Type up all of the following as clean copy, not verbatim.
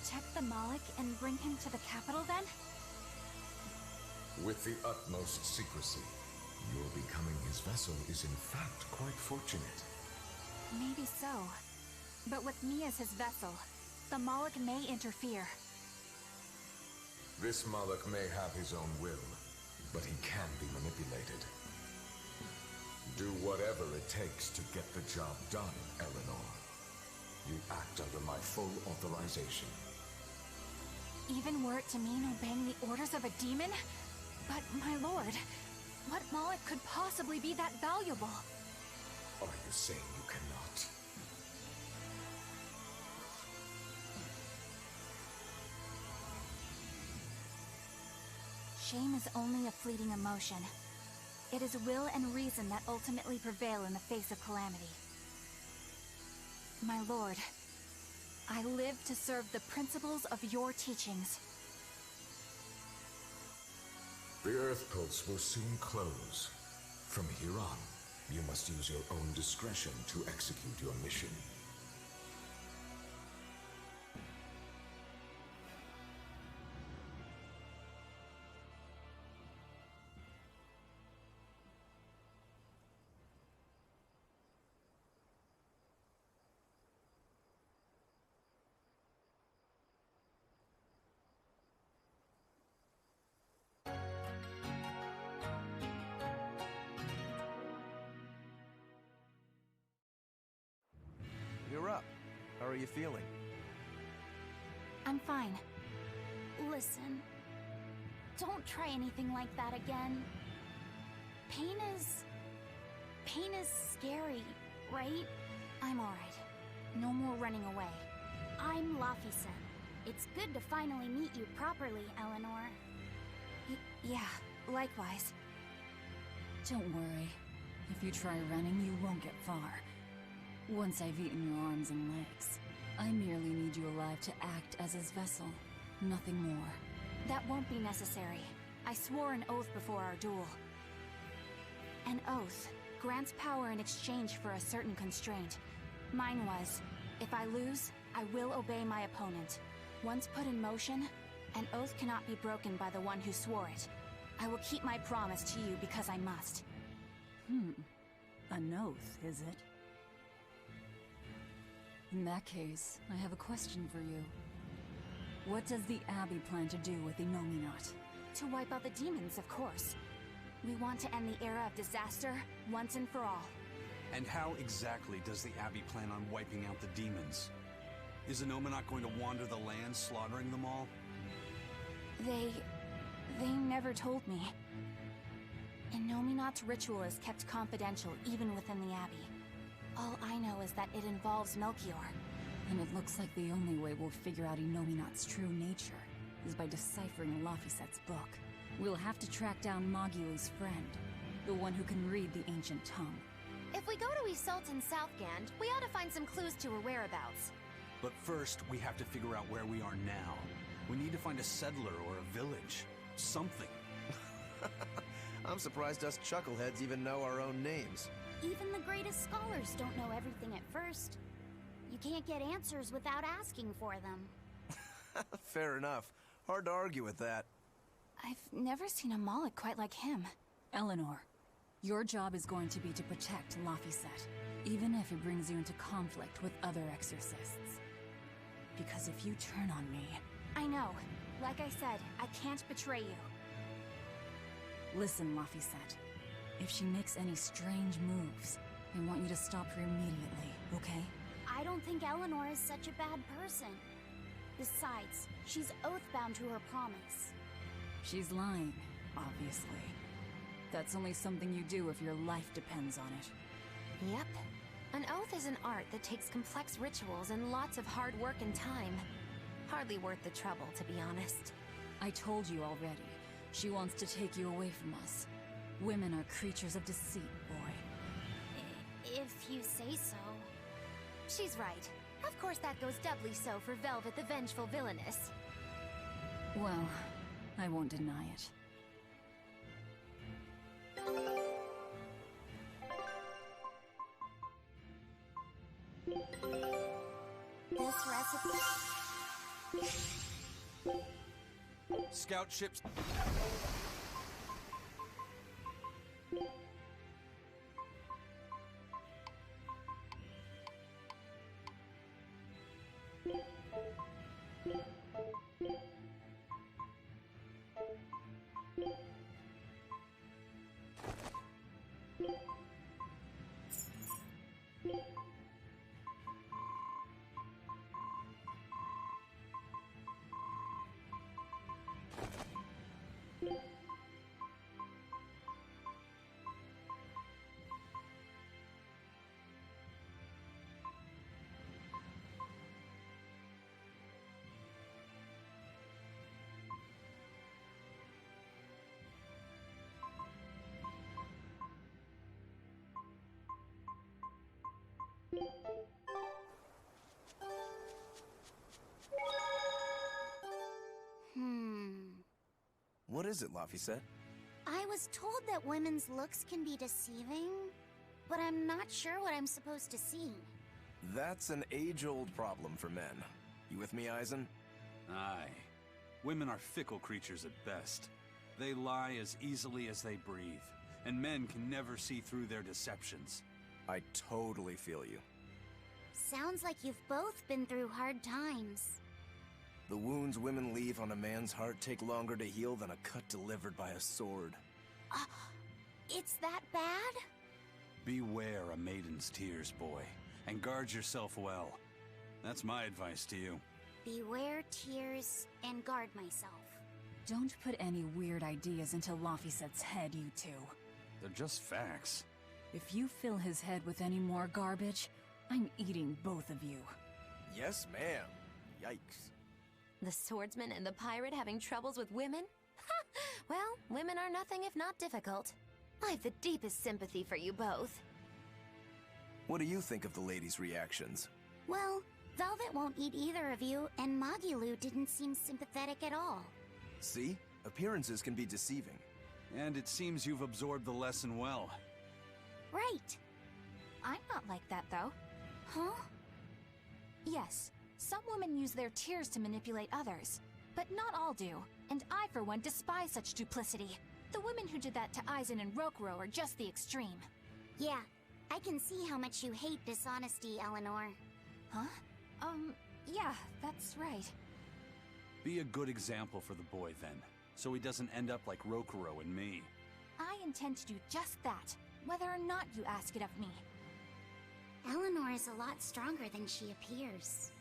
protect the Moloch and bring him to the capital then? With the utmost secrecy. Your becoming his vessel is in fact quite fortunate. Maybe so. But with me as his vessel, the Moloch may interfere. This Moloch may have his own will, but he can be manipulated. Do whatever it takes to get the job done, Eleanor. You act under my full authorization. Even were it to mean obeying the orders of a demon? But, my lord, what Moloch could possibly be that valuable? Are you saying you cannot? Shame is only a fleeting emotion. It is will and reason that ultimately prevail in the face of calamity. My lord, I live to serve the principles of your teachings. The Earth Pulse will soon close. From here on, you must use your own discretion to execute your mission. You're up. How are you feeling? I'm fine. Listen, don't try anything like that again. Pain is scary, right? I'm alright. No more running away. I'm Laufey-sen. It's good to finally meet you properly, Eleanor. Yeah, likewise. Don't worry. If you try running, you won't get far. Once I've eaten your arms and legs, I merely need you alive to act as his vessel. Nothing more. That won't be necessary. I swore an oath before our duel. An oath grants power in exchange for a certain constraint. Mine was, if I lose, I will obey my opponent. Once put in motion, an oath cannot be broken by the one who swore it. I will keep my promise to you because I must. An oath, is it? In that case, I have a question for you. What does the Abbey plan to do with Innominat? To wipe out the demons, of course. We want to end the era of disaster, once and for all. And how exactly does the Abbey plan on wiping out the demons? Is Innominat going to wander the land, slaughtering them all? They never told me. Innominat's ritual is kept confidential even within the Abbey. All I know is that it involves Melchior. And it looks like the only way we'll figure out Innominat's true nature is by deciphering Laufey-sen's book. We'll have to track down Moguli's friend, the one who can read the ancient tongue. If we go to Isolt and Southgand, we ought to find some clues to her whereabouts. But first, we have to figure out where we are now. We need to find a settler or a village. Something. I'm surprised us chuckleheads even know our own names. Even the greatest scholars don't know everything at first. You can't get answers without asking for them. Fair enough. Hard to argue with that. I've never seen a Moloch quite like him. Eleanor, your job is going to be to protect Laufey-sen, even if it brings you into conflict with other exorcists. Because if you turn on me... I know. Like I said, I can't betray you. Listen, Laufey-sen. If she makes any strange moves, I want you to stop her immediately, okay? I don't think Eleanor is such a bad person. Besides, she's oath-bound to her promise. She's lying, obviously. That's only something you do if your life depends on it. Yep. An oath is an art that takes complex rituals and lots of hard work and time. Hardly worth the trouble, to be honest. I told you already. She wants to take you away from us. Women are creatures of deceit, boy. If you say so. She's right. Of course that goes doubly so for Velvet the Vengeful Villainess. Well, I won't deny it. This recipe... Scout ships... What is it, Laphicet? I was told that women's looks can be deceiving, but I'm not sure what I'm supposed to see. That's an age-old problem for men. You with me, Eisen? Aye. Women are fickle creatures at best. They lie as easily as they breathe, and men can never see through their deceptions. I totally feel you. Sounds like you've both been through hard times. The wounds women leave on a man's heart take longer to heal than a cut delivered by a sword. It's that bad? Beware a maiden's tears, boy, and guard yourself well. That's my advice to you. Beware tears and guard myself. Don't put any weird ideas into Laphicet's head, you two. They're just facts. If you fill his head with any more garbage, I'm eating both of you. Yes, ma'am. Yikes. The swordsman and the pirate having troubles with women? Ha! Well, women are nothing if not difficult. I've the deepest sympathy for you both. What do you think of the ladies' reactions? Well, Velvet won't eat either of you, and Magilu didn't seem sympathetic at all. See? Appearances can be deceiving. And it seems you've absorbed the lesson well. Right. I'm not like that, though. Huh? Yes, some women use their tears to manipulate others, but not all do, and I, for one, despise such duplicity. The women who did that to Eisen and Rokuro are just the extreme. Yeah, I can see how much you hate dishonesty, Eleanor. Huh? Yeah, that's right. Be a good example for the boy, then, so he doesn't end up like Rokuro and me. I intend to do just that, whether or not you ask it of me. Eleanor is a lot stronger than she appears.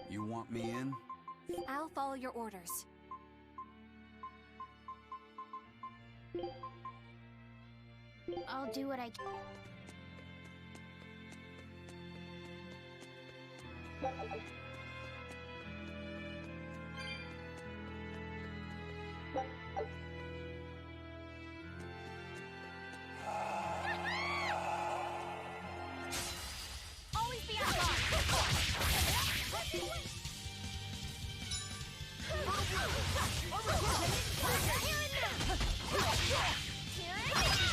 You want me in? I'll follow your orders. I'll do what I can. Always be at guard! Here and now! Here and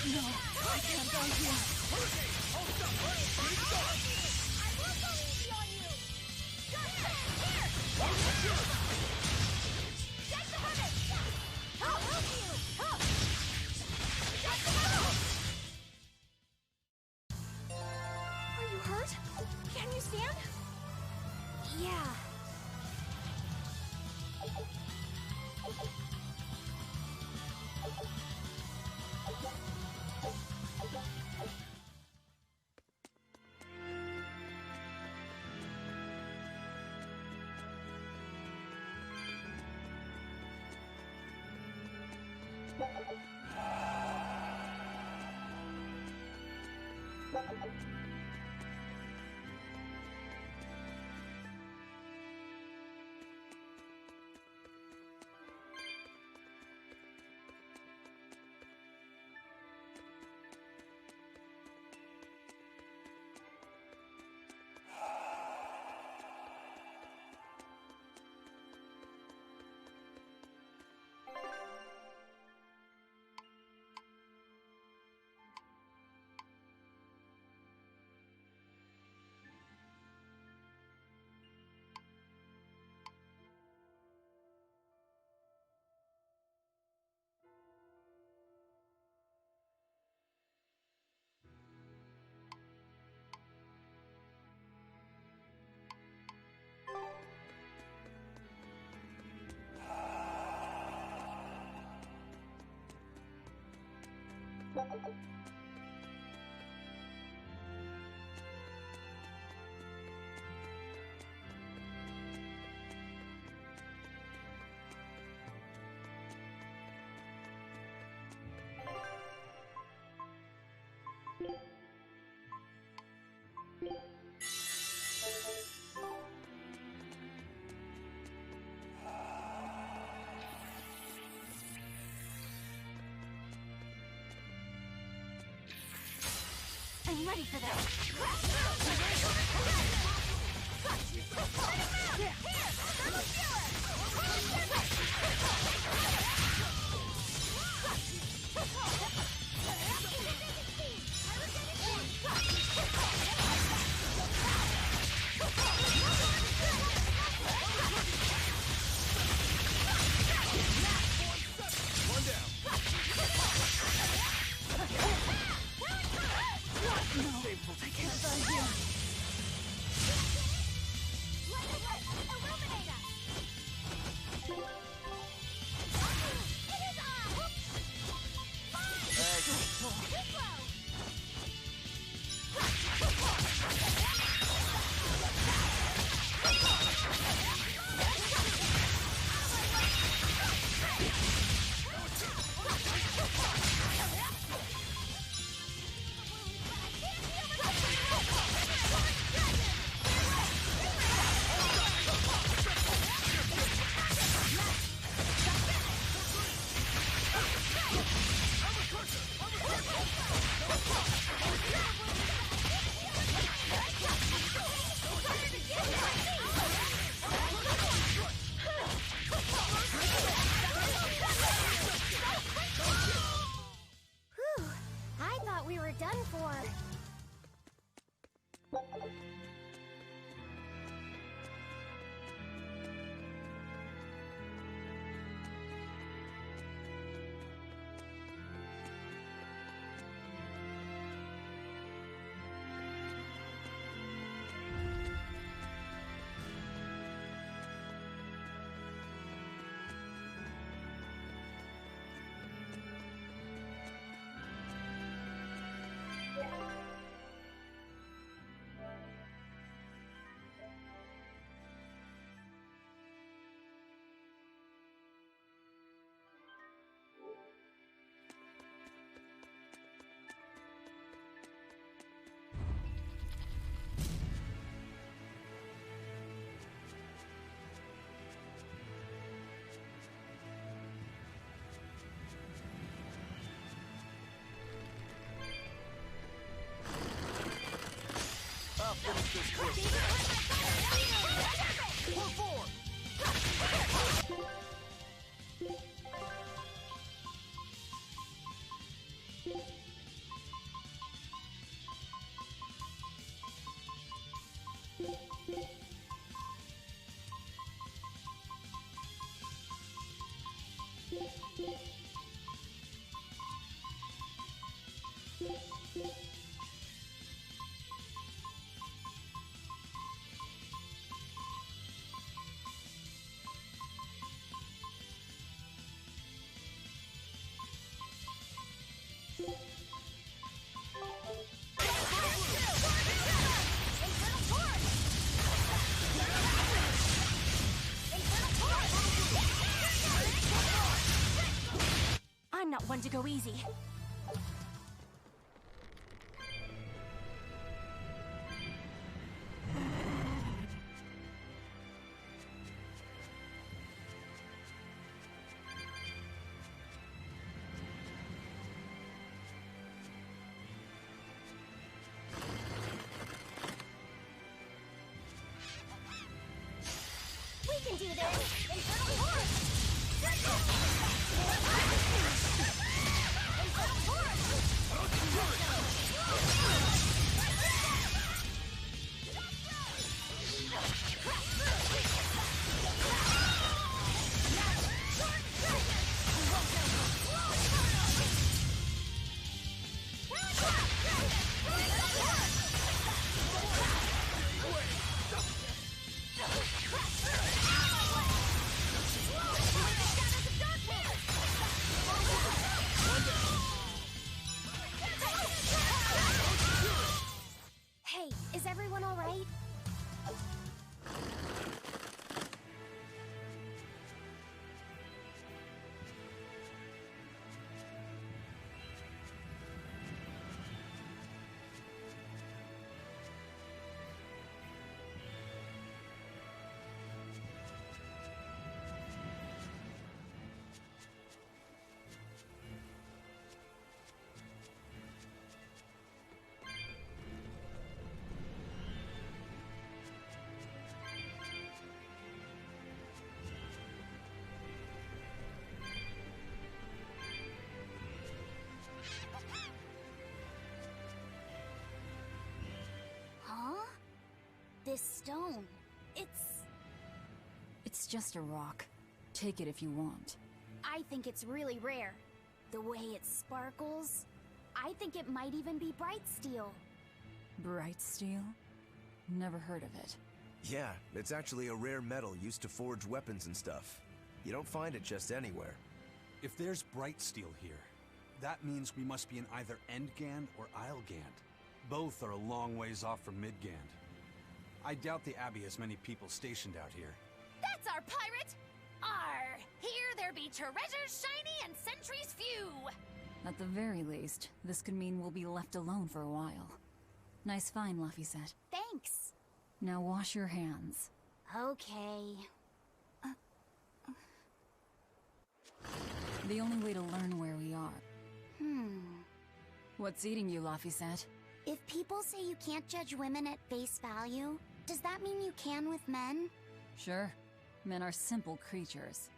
No, I can't go here. I'm ready for this. one to go easy. We can do this! Infernal Horse! Infernal Hey, is everyone all right? Huh? This stone, It's just a rock. Take it if you want. I think it's really rare. The way it sparkles, I think it might even be bright steel. Bright steel? Never heard of it. Yeah, it's actually a rare metal used to forge weapons and stuff. You don't find it just anywhere. If there's bright steel here, that means we must be in either Endgand or Islegand. Both are a long ways off from Midgand. I doubt the Abbey has many people stationed out here. That's our pirate! Arr! Here there be treasures shiny and sentries few! At the very least, this could mean we'll be left alone for a while. Nice find, Laphicet. Thanks. Now wash your hands. Okay. The only way to learn where we are. What's eating you, Laphicet? If people say you can't judge women at face value, does that mean you can with men? Sure. Men are simple creatures.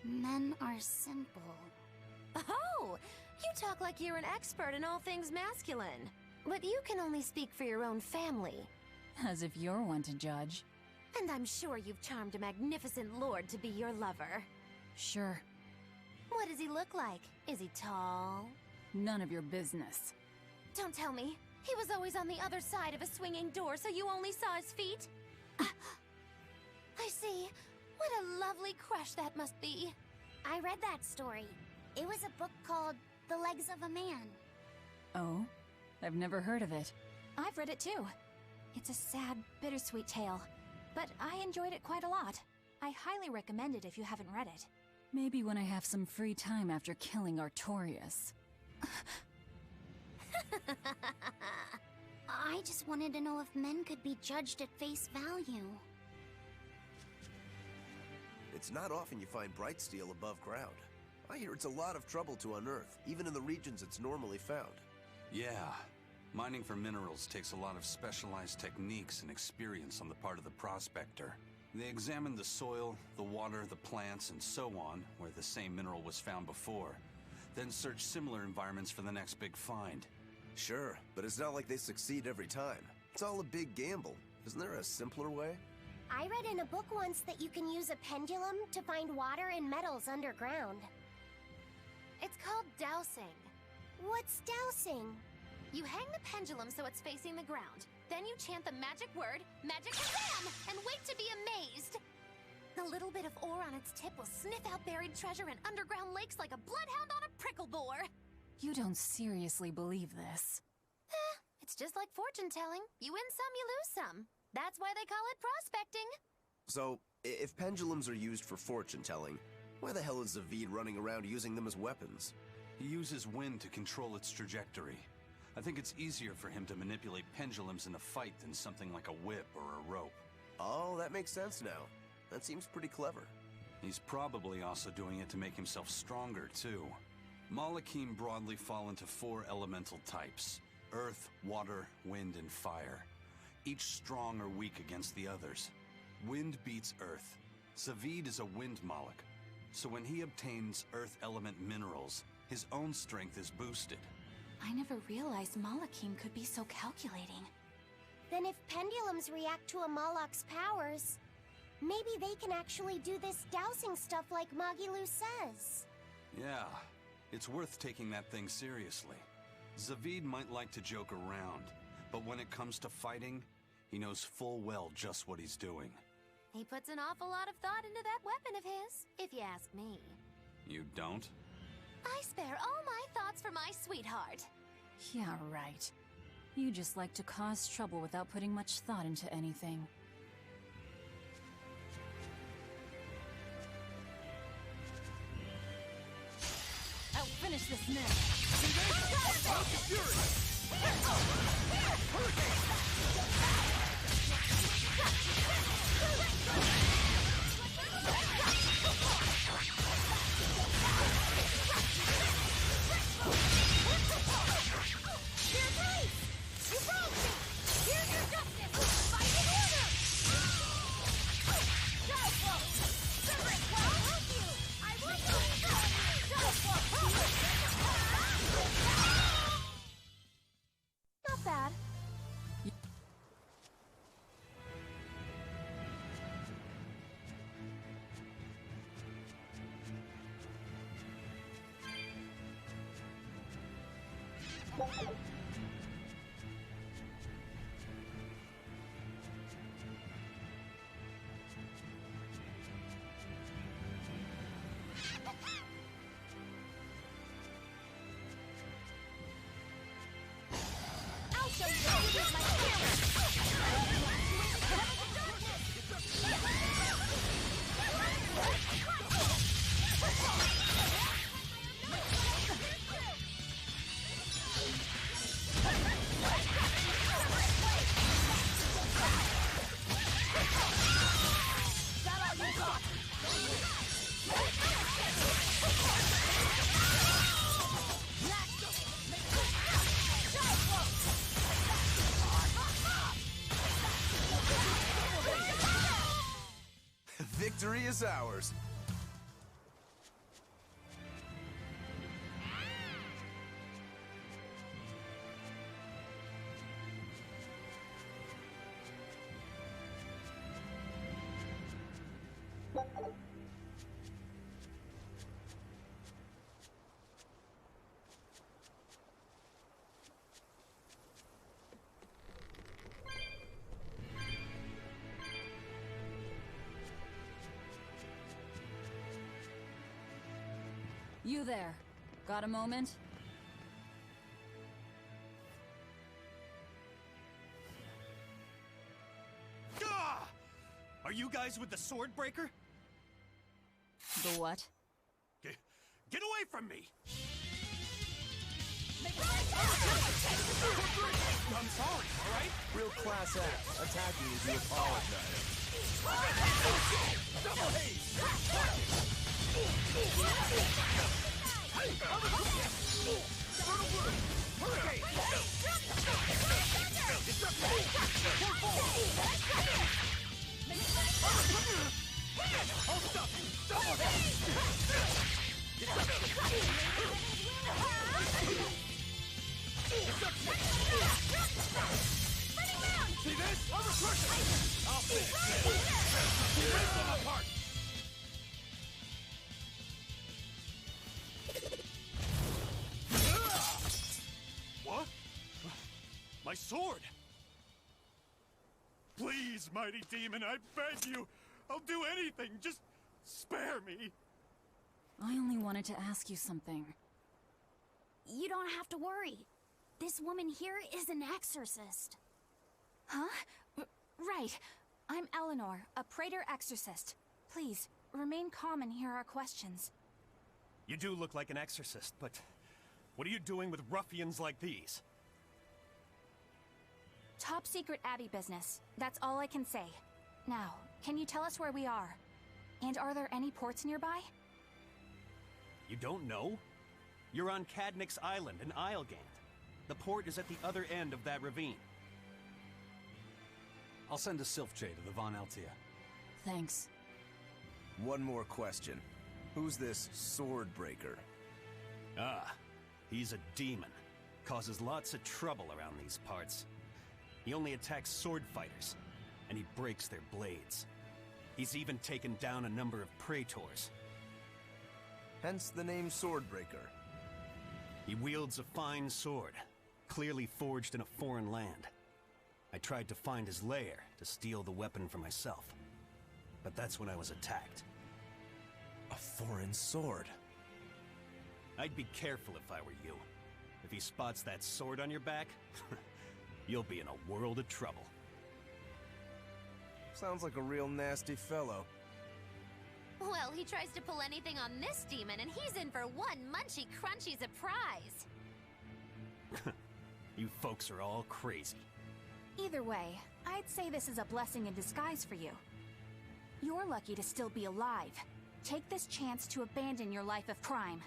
Men are simple. Oh! You talk like you're an expert in all things masculine. But you can only speak for your own family. As if you're one to judge. And I'm sure you've charmed a magnificent lord to be your lover. Sure. What does he look like? Is he tall? None of your business. Don't tell me. He was always on the other side of a swinging door, so you only saw his feet? I see. What a lovely crush that must be. I read that story. It was a book called The Legs of a Man. Oh? I've never heard of it. I've read it too. It's a sad, bittersweet tale, but I enjoyed it quite a lot. I highly recommend it if you haven't read it. Maybe when I have some free time after killing Artorias. I just wanted to know if men could be judged at face value. It's not often you find bright steel above ground. I hear it's a lot of trouble to unearth, even in the regions it's normally found. Yeah. Mining for minerals takes a lot of specialized techniques and experience on the part of the prospector. They examine the soil, the water, the plants, and so on, where the same mineral was found before. Then search similar environments for the next big find. Sure, but it's not like they succeed every time. It's all a big gamble. Isn't there a simpler way? I read in a book once that you can use a pendulum to find water and metals underground. It's called dowsing. What's dowsing? You hang the pendulum so it's facing the ground. Then you chant the magic word, Magic Kazam, and wait to be amazed. A little bit of ore on its tip will sniff out buried treasure in underground lakes like a bloodhound on a prickle bore. You don't seriously believe this. It's just like fortune telling. You win some, you lose some. That's why they call it prospecting. So, if pendulums are used for fortune telling, why the hell is Zavid running around using them as weapons? He uses wind to control its trajectory. I think it's easier for him to manipulate pendulums in a fight than something like a whip or a rope. Oh, that makes sense now. That seems pretty clever. He's probably also doing it to make himself stronger, too. Malakim broadly fall into 4 elemental types: earth, water, wind, and fire. Each strong or weak against the others. Wind beats earth. Zavid is a wind Moloch, so when he obtains earth element minerals, his own strength is boosted. I never realized Malakim could be so calculating. Then if pendulums react to a Moloch's powers, maybe they can actually do this dowsing stuff like Magilu says. Yeah, it's worth taking that thing seriously. Zavid might like to joke around, but when it comes to fighting, he knows full well just what he's doing. He puts an awful lot of thought into that weapon of his, if you ask me. You don't? I spare all my thoughts for my sweetheart. Yeah, right. You just like to cause trouble without putting much thought into anything. I'll finish this now. Not bad. I'll show you how to use my camera. Victory is ours. You there. Got a moment? Gah! Are you guys with the sword breaker? The what? Get away from me! I'm sorry, alright? Real class act. Attacking as you apologize. Double haze! See this? I'll finish this! Rip them apart! What? My sword! Please, mighty demon, I beg you! I'll do anything, just spare me! I only wanted to ask you something. You don't have to worry. This woman here is an exorcist. Huh? Right. I'm Eleanor, a Praetor exorcist. Please, remain calm and hear our questions. You do look like an exorcist, but What are you doing with ruffians like these? Top secret Abbey business. That's all I can say. Now, can you tell us where we are? And are there any ports nearby? You don't know? You're on Cadnix Island in Islegand. The port is at the other end of that ravine. I'll send a Sylph Jade to the Von Altia. Thanks. One more question. Who's this Swordbreaker? Ah, he's a demon. Causes lots of trouble around these parts. He only attacks sword fighters, and he breaks their blades. He's even taken down a number of praetors. Hence the name Swordbreaker. He wields a fine sword, clearly forged in a foreign land. I tried to find his lair to steal the weapon for myself, but that's when I was attacked. A foreign sword. I'd be careful if I were you. If he spots that sword on your back, you'll be in a world of trouble. Sounds like a real nasty fellow. Well, he tries to pull anything on this demon, and he's in for one munchy crunchy surprise. You folks are all crazy. Either way, I'd say this is a blessing in disguise for you. You're lucky to still be alive. Take this chance to abandon your life of crime.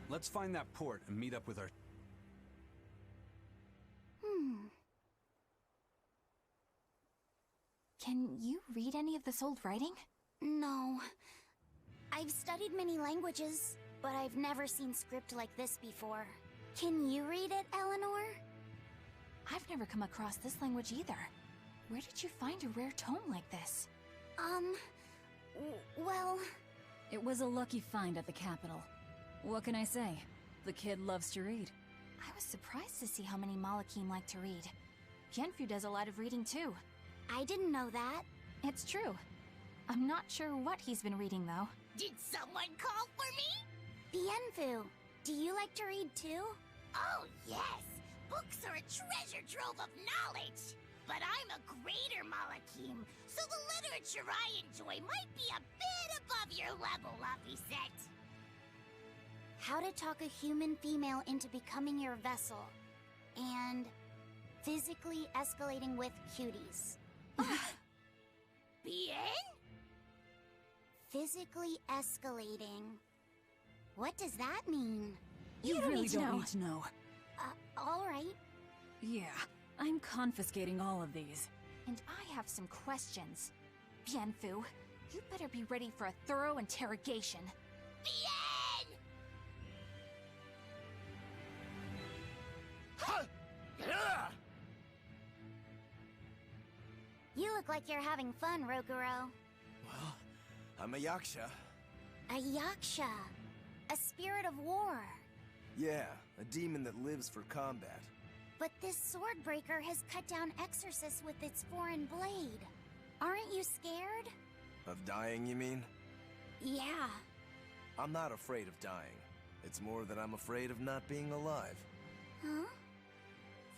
Let's find that port and meet up with our... Can you read any of this old writing? No. I've studied many languages, but I've never seen script like this before. Can you read it, Eleanor? I've never come across this language either. Where did you find a rare tome like this? Well... It was a lucky find at the capital. What can I say? The kid loves to read. I was surprised to see how many Malakim like to read. Bienfu does a lot of reading too. I didn't know that. It's true. I'm not sure what he's been reading though. Did someone call for me? Bienfu, do you like to read too? Oh, yes. Books are a treasure trove of knowledge. But I'm a greater Malakim, so the literature I enjoy might be a bit above your level, Laphicet. How to talk a human female into becoming your vessel. And physically escalating with cuties. Bien? Physically escalating. What does that mean? You don't really need to don't know. need to know. Alright. Yeah, I'm confiscating all of these. And I have some questions. Bienfu, you better be ready for a thorough interrogation. Bien! You look like you're having fun, Roguro. Well, I'm a Yaksha. A Yaksha. A spirit of war. Yeah, a demon that lives for combat. But this Swordbreaker has cut down exorcists with its foreign blade. Aren't you scared? Of dying, you mean? Yeah. I'm not afraid of dying. It's more that I'm afraid of not being alive. Huh?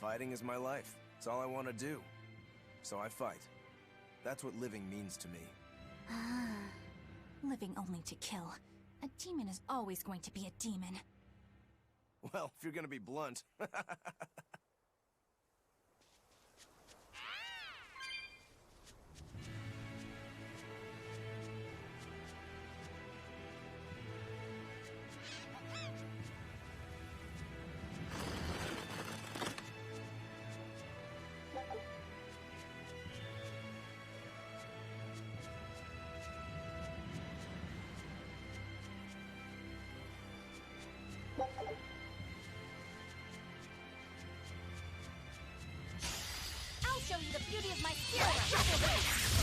Fighting is my life. It's all I want to do. So I fight. That's what living means to me. Living only to kill. A demon is always going to be a demon. Well, if you're gonna be blunt. I'll show you the beauty of my spirit!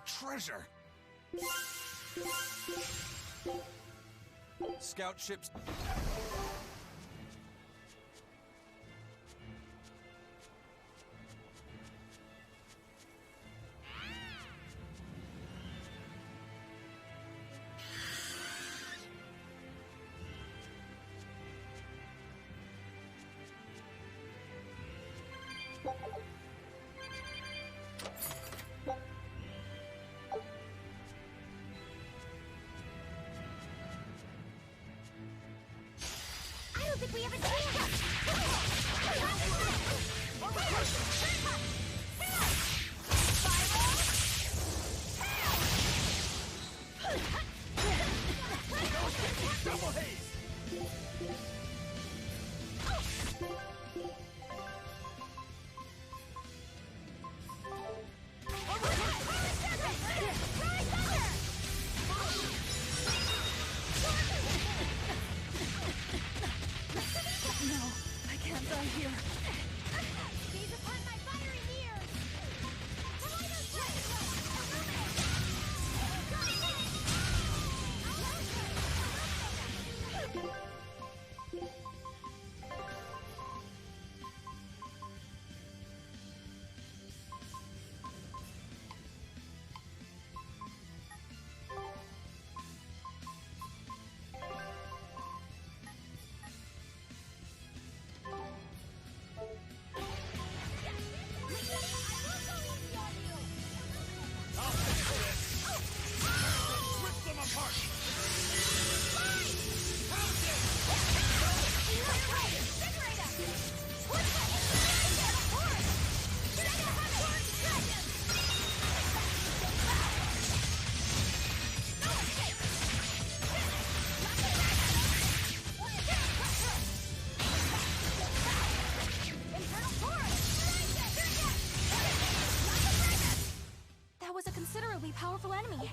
treasure! Scout ships... I don't think we have a chance! Double haze! No, I can't die here. Gaze upon my fiery ears! Rip them apart! That was a considerably powerful enemy.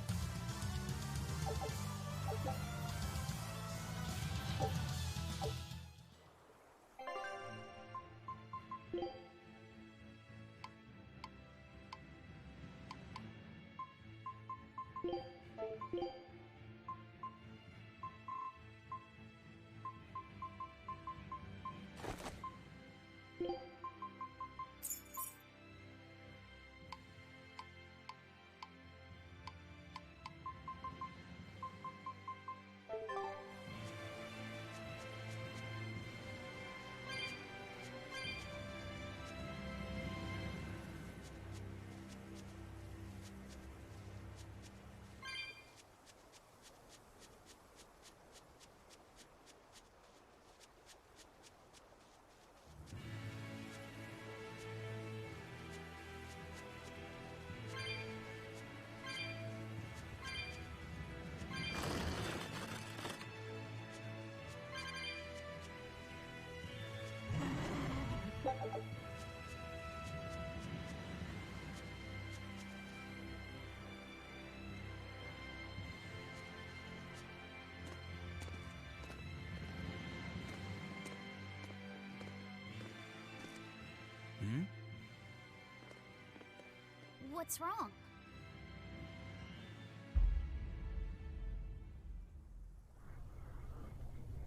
What's wrong?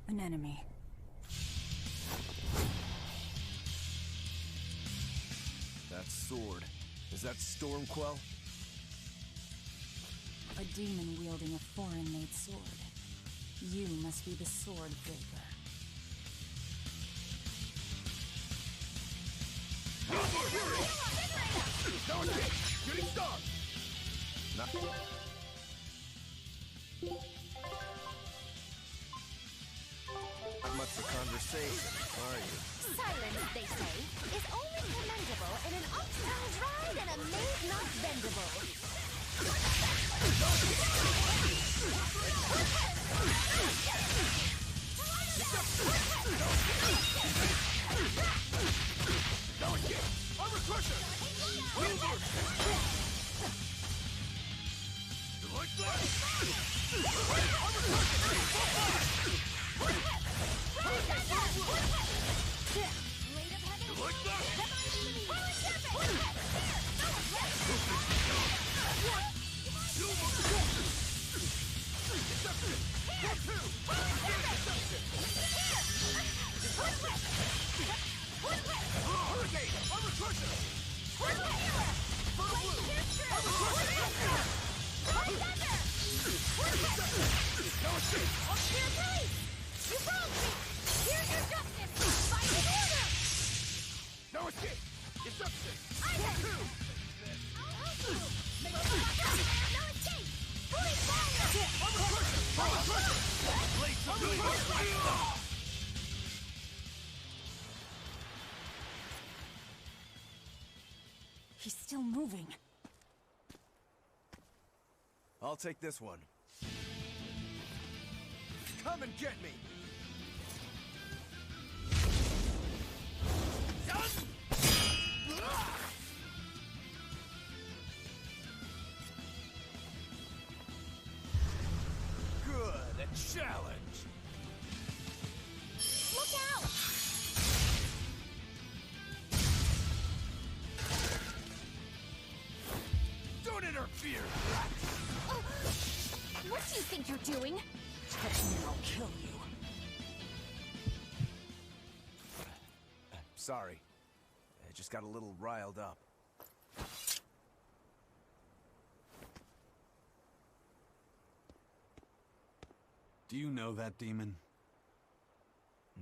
An enemy. That sword. Is that Stormquell? A demon wielding a foreign-made sword. You must be the sword breaker. Getting stuck! Not much for conversation, are you? Silence, they say, is only commendable in an ox tongue dried and a maid not bendable. Armor crusher! Wheelboard! You like that? Armor crusher! You like that? He's still moving. I'll take this one. Come and get me! Good, a challenge! Look out! Don't interfere! What do you think you're doing? Touch me and I'll kill you. Sorry. I just got a little riled up. Do you know that demon?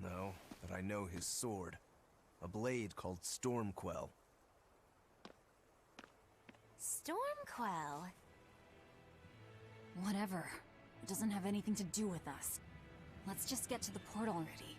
No, but I know his sword. A blade called Stormquell. Stormquell. Whatever. It doesn't have anything to do with us. Let's just get to the port already.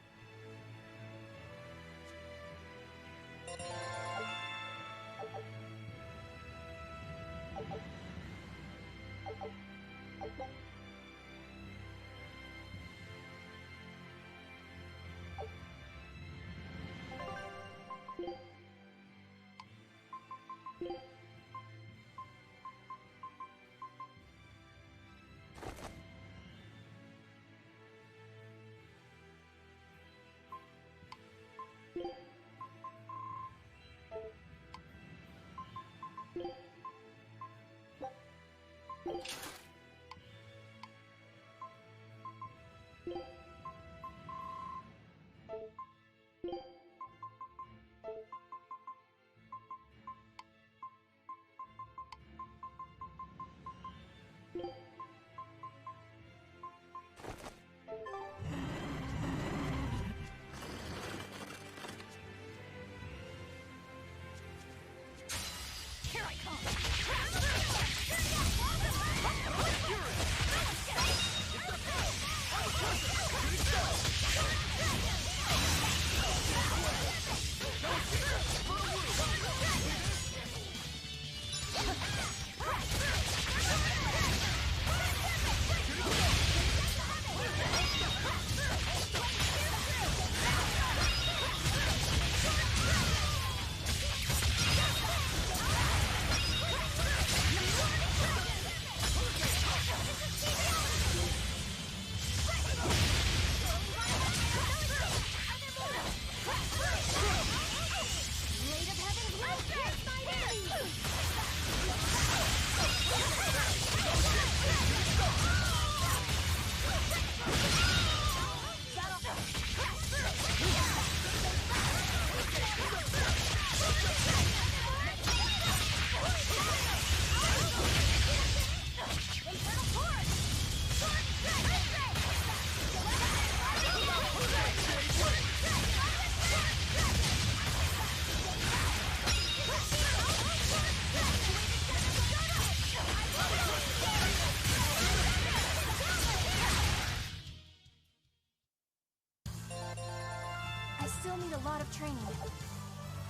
I still need a lot of training.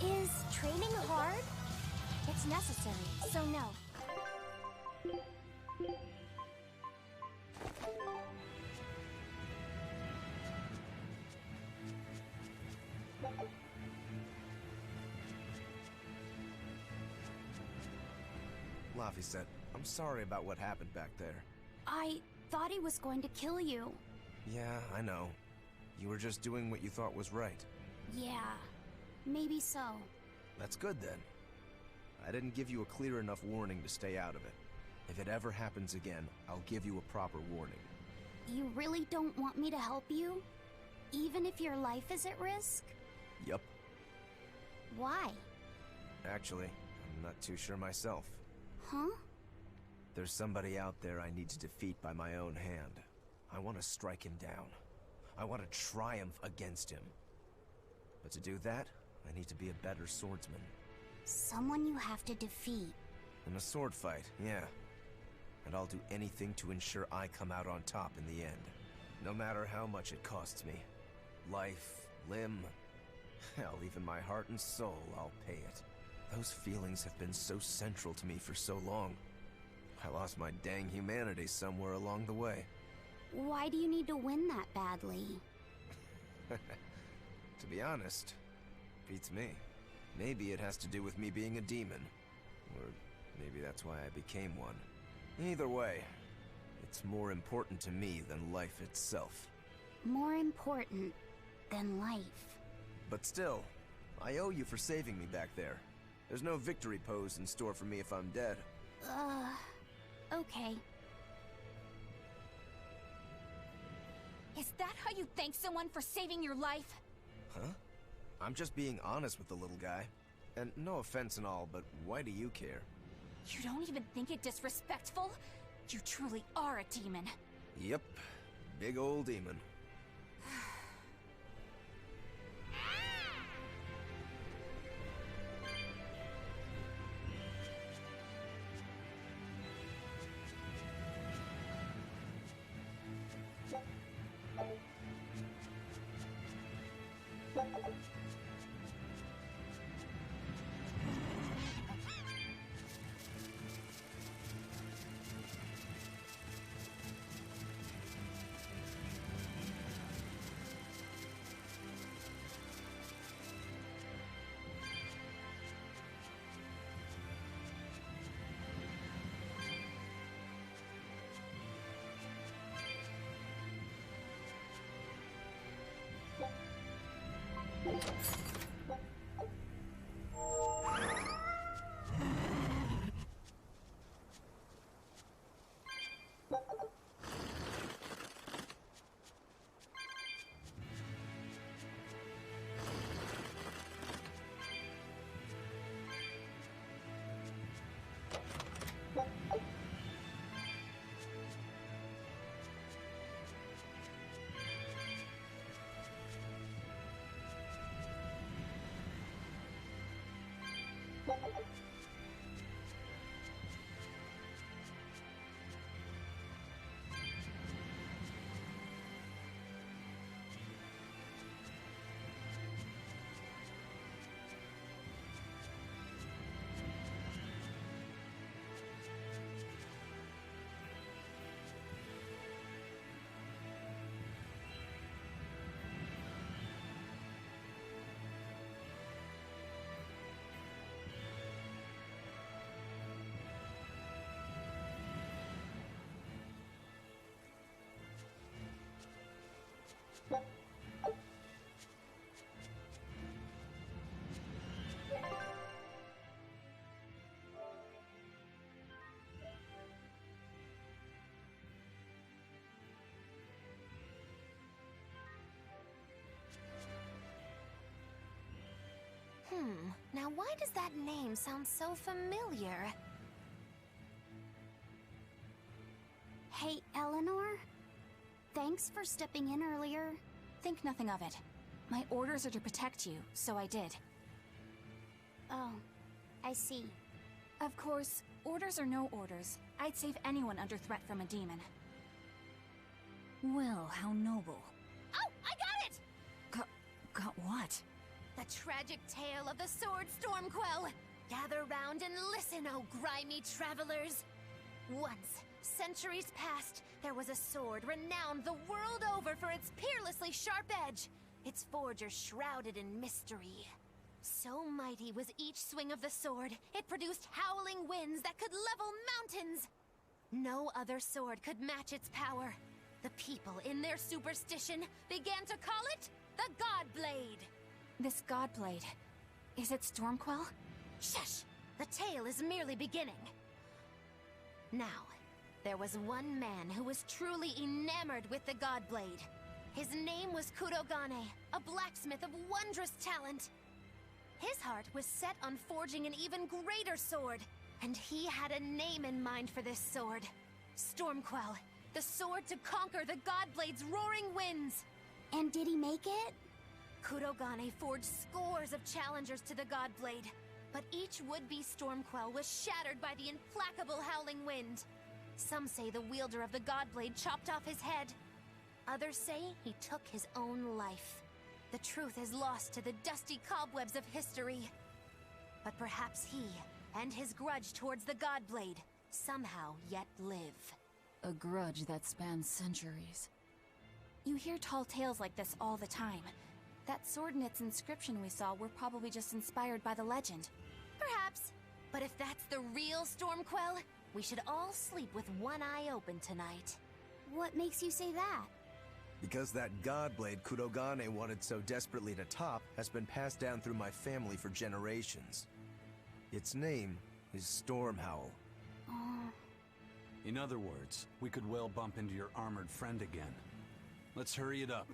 Is training hard? It's necessary, so no. Laphicet, I'm sorry about what happened back there. I thought he was going to kill you. Yeah, I know. You were just doing what you thought was right. Yeah, maybe so. That's good then. I didn't give you a clear enough warning to stay out of it. If it ever happens again, I'll give you a proper warning. You really don't want me to help you? Even if your life is at risk? Yup. Why? Actually, I'm not too sure myself. Huh? There's somebody out there I need to defeat by my own hand. I want to strike him down. I want to triumph against him. But to do that, I need to be a better swordsman. Someone you have to defeat. In a sword fight, yeah. And I'll do anything to ensure I come out on top in the end. No matter how much it costs me. Life, limb, hell, even my heart and soul, I'll pay it. Those feelings have been so central to me for so long. I lost my dang humanity somewhere along the way. Why do you need to win that badly? To be honest, beats me. Maybe it has to do with me being a demon. Or maybe that's why I became one. Either way, it's more important to me than life itself. More important than life. But still, I owe you for saving me back there. There's no victory pose in store for me if I'm dead. Okay. Is that how you thank someone for saving your life? Huh? I'm just being honest with the little guy. And no offense and all, but why do you care? You don't even think it disrespectful? You truly are a demon. Yep. Big old demon. Now why does that name sound so familiar? Hey, Eleanor? Thanks for stepping in earlier. Think nothing of it. My orders are to protect you, so I did. Oh, I see. Of course, orders or no orders, I'd save anyone under threat from a demon. Well, how noble. Oh, I got it! Got what? The tragic tale of the Sword Stormquell! Gather round and listen, oh grimy travelers! Once, centuries past, there was a sword renowned the world over for its peerlessly sharp edge, its forger shrouded in mystery. So mighty was each swing of the sword, it produced howling winds that could level mountains! No other sword could match its power. The people, in their superstition, began to call it the God Blade. This Godblade, is it Stormquell? Shush! The tale is merely beginning. Now, there was one man who was truly enamored with the Godblade. His name was Kurogane, a blacksmith of wondrous talent. His heart was set on forging an even greater sword, and he had a name in mind for this sword. Stormquell, the sword to conquer the Godblade's roaring winds. And did he make it? Kurogane forged scores of challengers to the Godblade, but each would-be Stormquell was shattered by the implacable howling wind. Some say the wielder of the Godblade chopped off his head. Others say he took his own life. The truth is lost to the dusty cobwebs of history. But perhaps he, and his grudge towards the Godblade, somehow yet live. A grudge that spans centuries. You hear tall tales like this all the time. That sword and its inscription we saw were probably just inspired by the legend. Perhaps. But if that's the real Stormquell, we should all sleep with one eye open tonight. What makes you say that? Because that Godblade Kurogane wanted so desperately to top has been passed down through my family for generations. Its name is Stormhowl. In other words, we could well bump into your armored friend again. Let's hurry it up.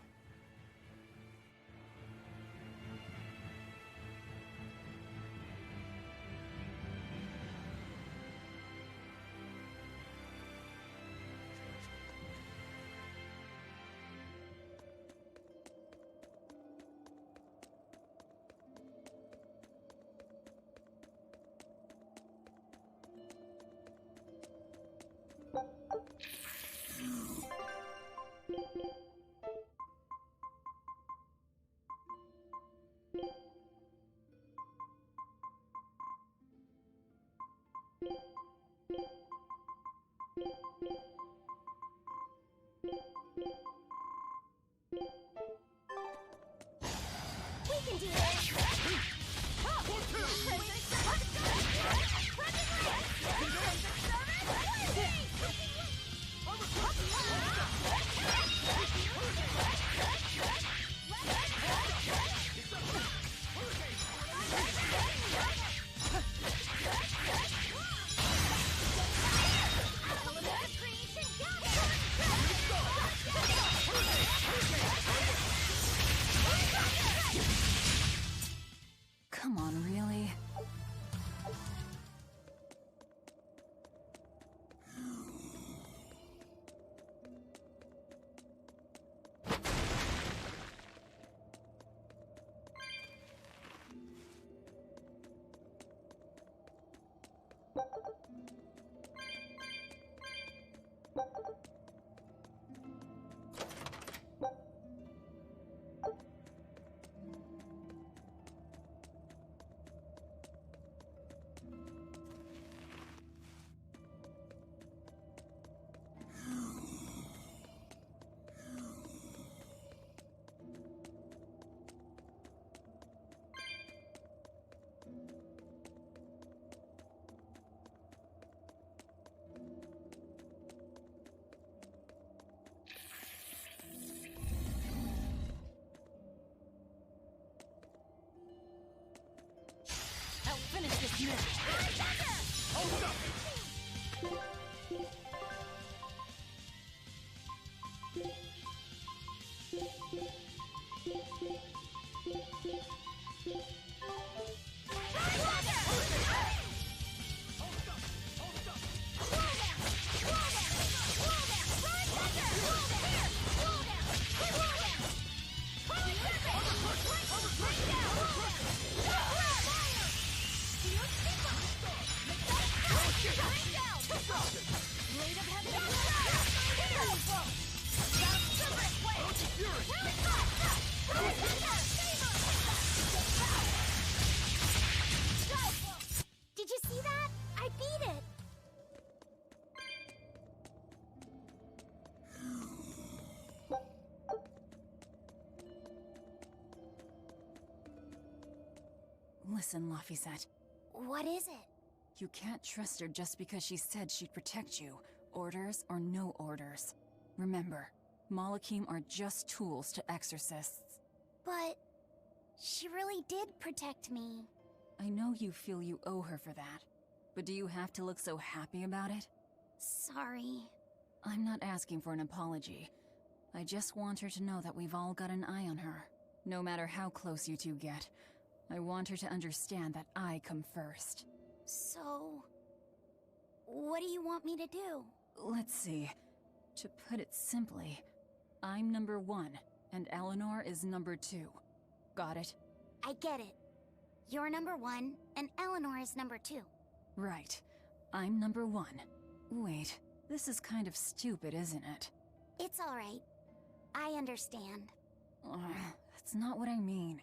We can do this! Come on, really? I'll finish this now! Hold up! Did you see that? I beat it! Listen, Laphicet. What is it? You can't trust her just because she said she'd protect you, orders or no orders. Remember, Malakim are just tools to exorcists. But she really did protect me. I know you feel you owe her for that, but do you have to look so happy about it? Sorry. I'm not asking for an apology. I just want her to know that we've all got an eye on her. No matter how close you two get, I want her to understand that I come first. So... what do you want me to do? Let's see. To put it simply, I'm number 1, and Eleanor is number 2. Got it? I get it. You're number 1, and Eleanor is number 2. Right. I'm number 1. Wait, this is kind of stupid, isn't it? It's alright. I understand. That's not what I mean.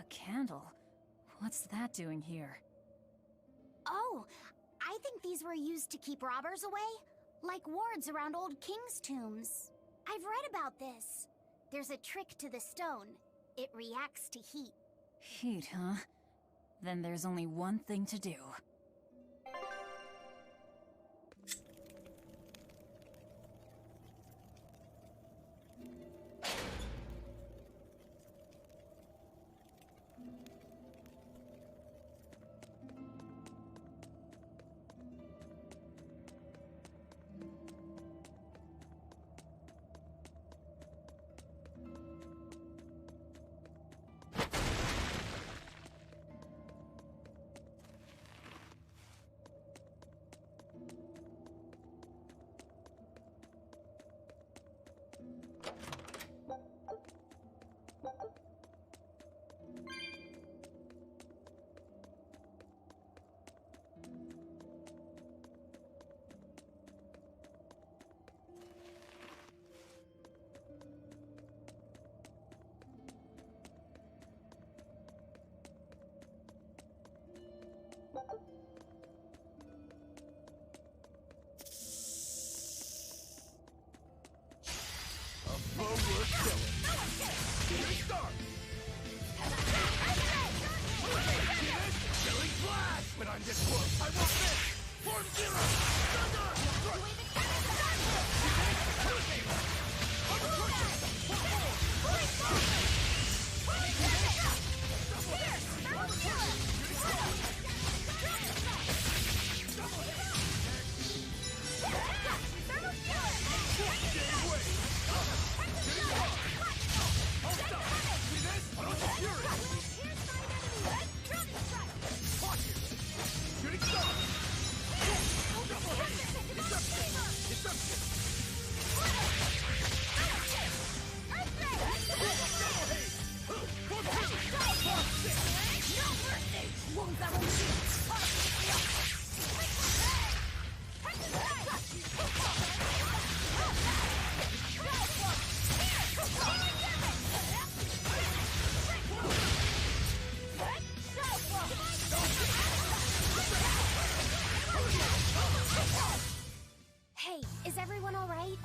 Candle? What's that doing here? Oh, I think these were used to keep robbers away, like wards around old kings' tombs. I've read about this. There's a trick to the stone. It reacts to heat. Heat, huh? Then there's only one thing to do. Hey, is everyone all right?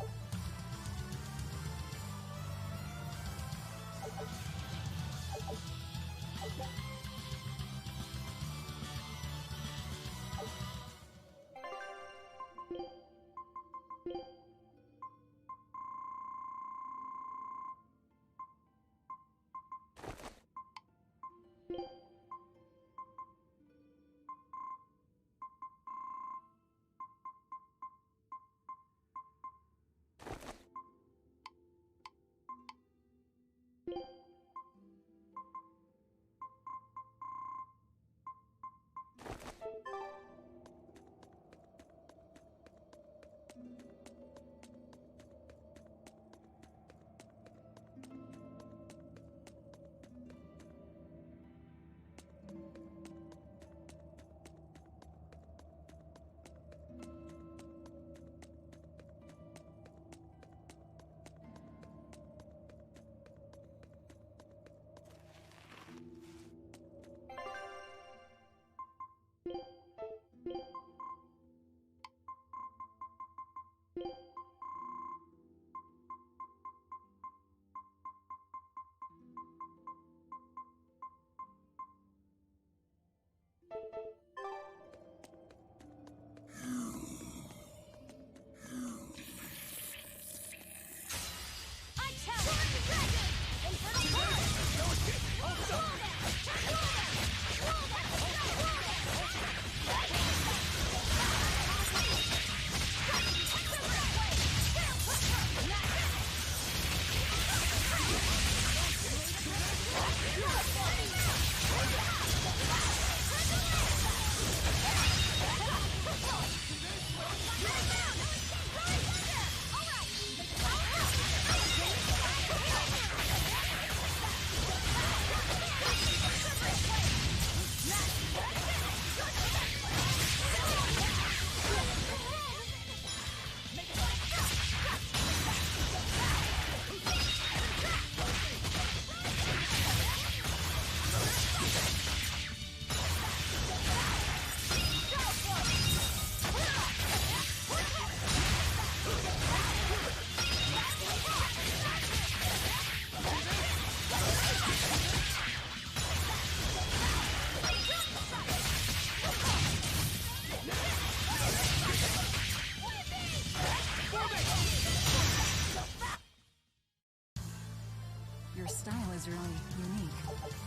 style is really unique.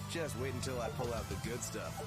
Just wait until I pull out the good stuff.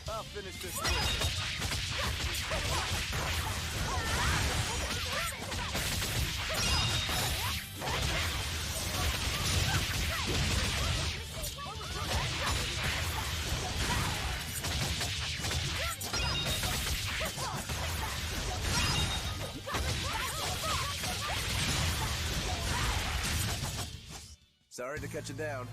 I'll finish this quick. Sorry to cut you down.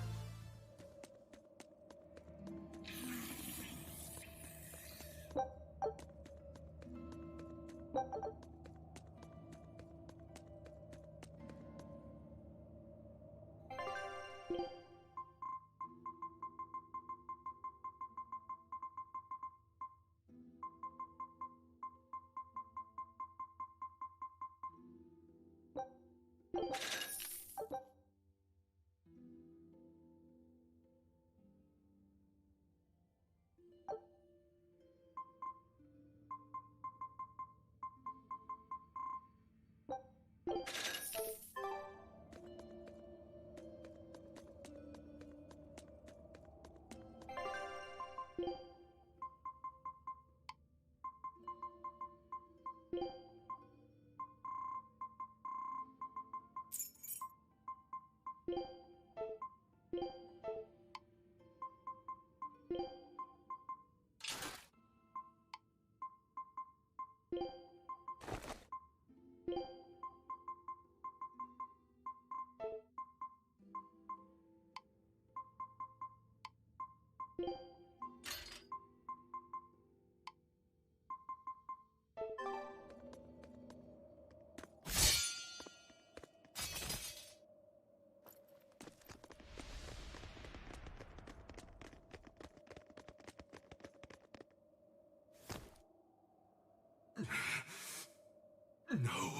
No.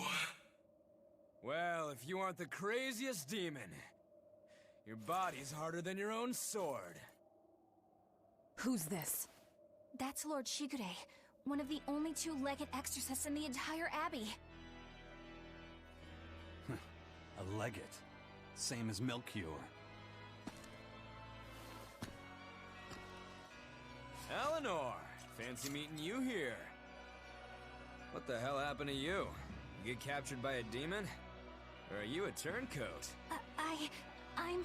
Well, if you aren't the craziest demon, your body's harder than your own sword. Who's this? That's Lord Shigure, one of the only two legate exorcists in the entire abbey. A legate. Same as Melchior. Eleanor! Fancy meeting you here. What the hell happened to you? You get captured by a demon? Or are you a turncoat? I'm...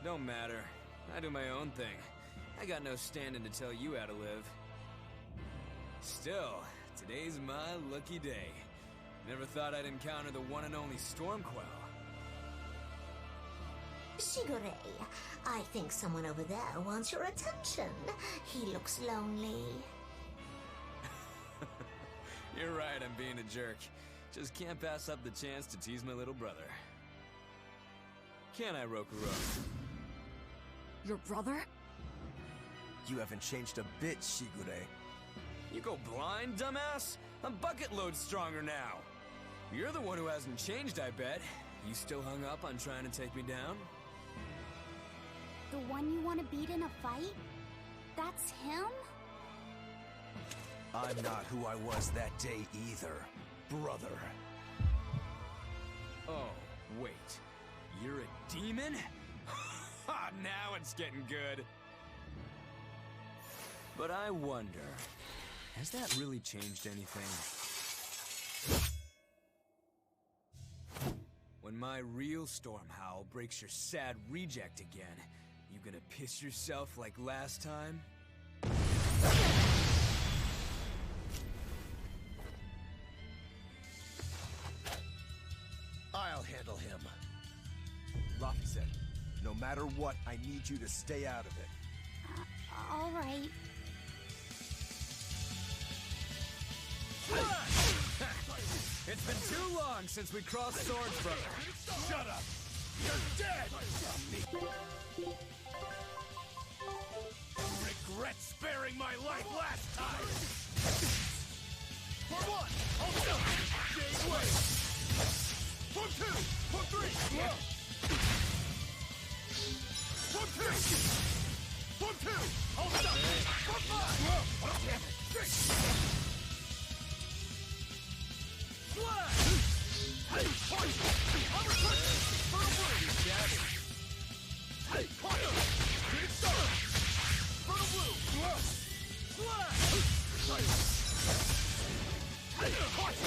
Don't matter. I do my own thing. I got no standing to tell you how to live. Still, today's my lucky day. Never thought I'd encounter the one and only Stormquell. Shigure, I think someone over there wants your attention. He looks lonely. You're right, I'm being a jerk. Just can't pass up the chance to tease my little brother. Can I, Rokurou? Your brother? You haven't changed a bit, Shigure. You go blind, dumbass? I'm bucket load stronger now. You're the one who hasn't changed, I bet. You still hung up on trying to take me down? The one you want to beat in a fight? That's him? I'm not who I was that day either, brother. Oh, wait. You're a demon? Ha! Now it's getting good. But I wonder, has that really changed anything? When my real Storm Howl breaks your sad reject again, you gonna piss yourself like last time? matter what, I need you to stay out of it. All right. It's been too long since we crossed swords, brother. Shut up! You're dead! Regret sparing my life last time! For one, hold still! Jade way! For two! For three! For two! For two! Hold still! For five! Oh, damn it! Six! Slash! Hey, point! I'm returning! For a word! Hey, point! Big star! For the blue! Slash! Hey, point!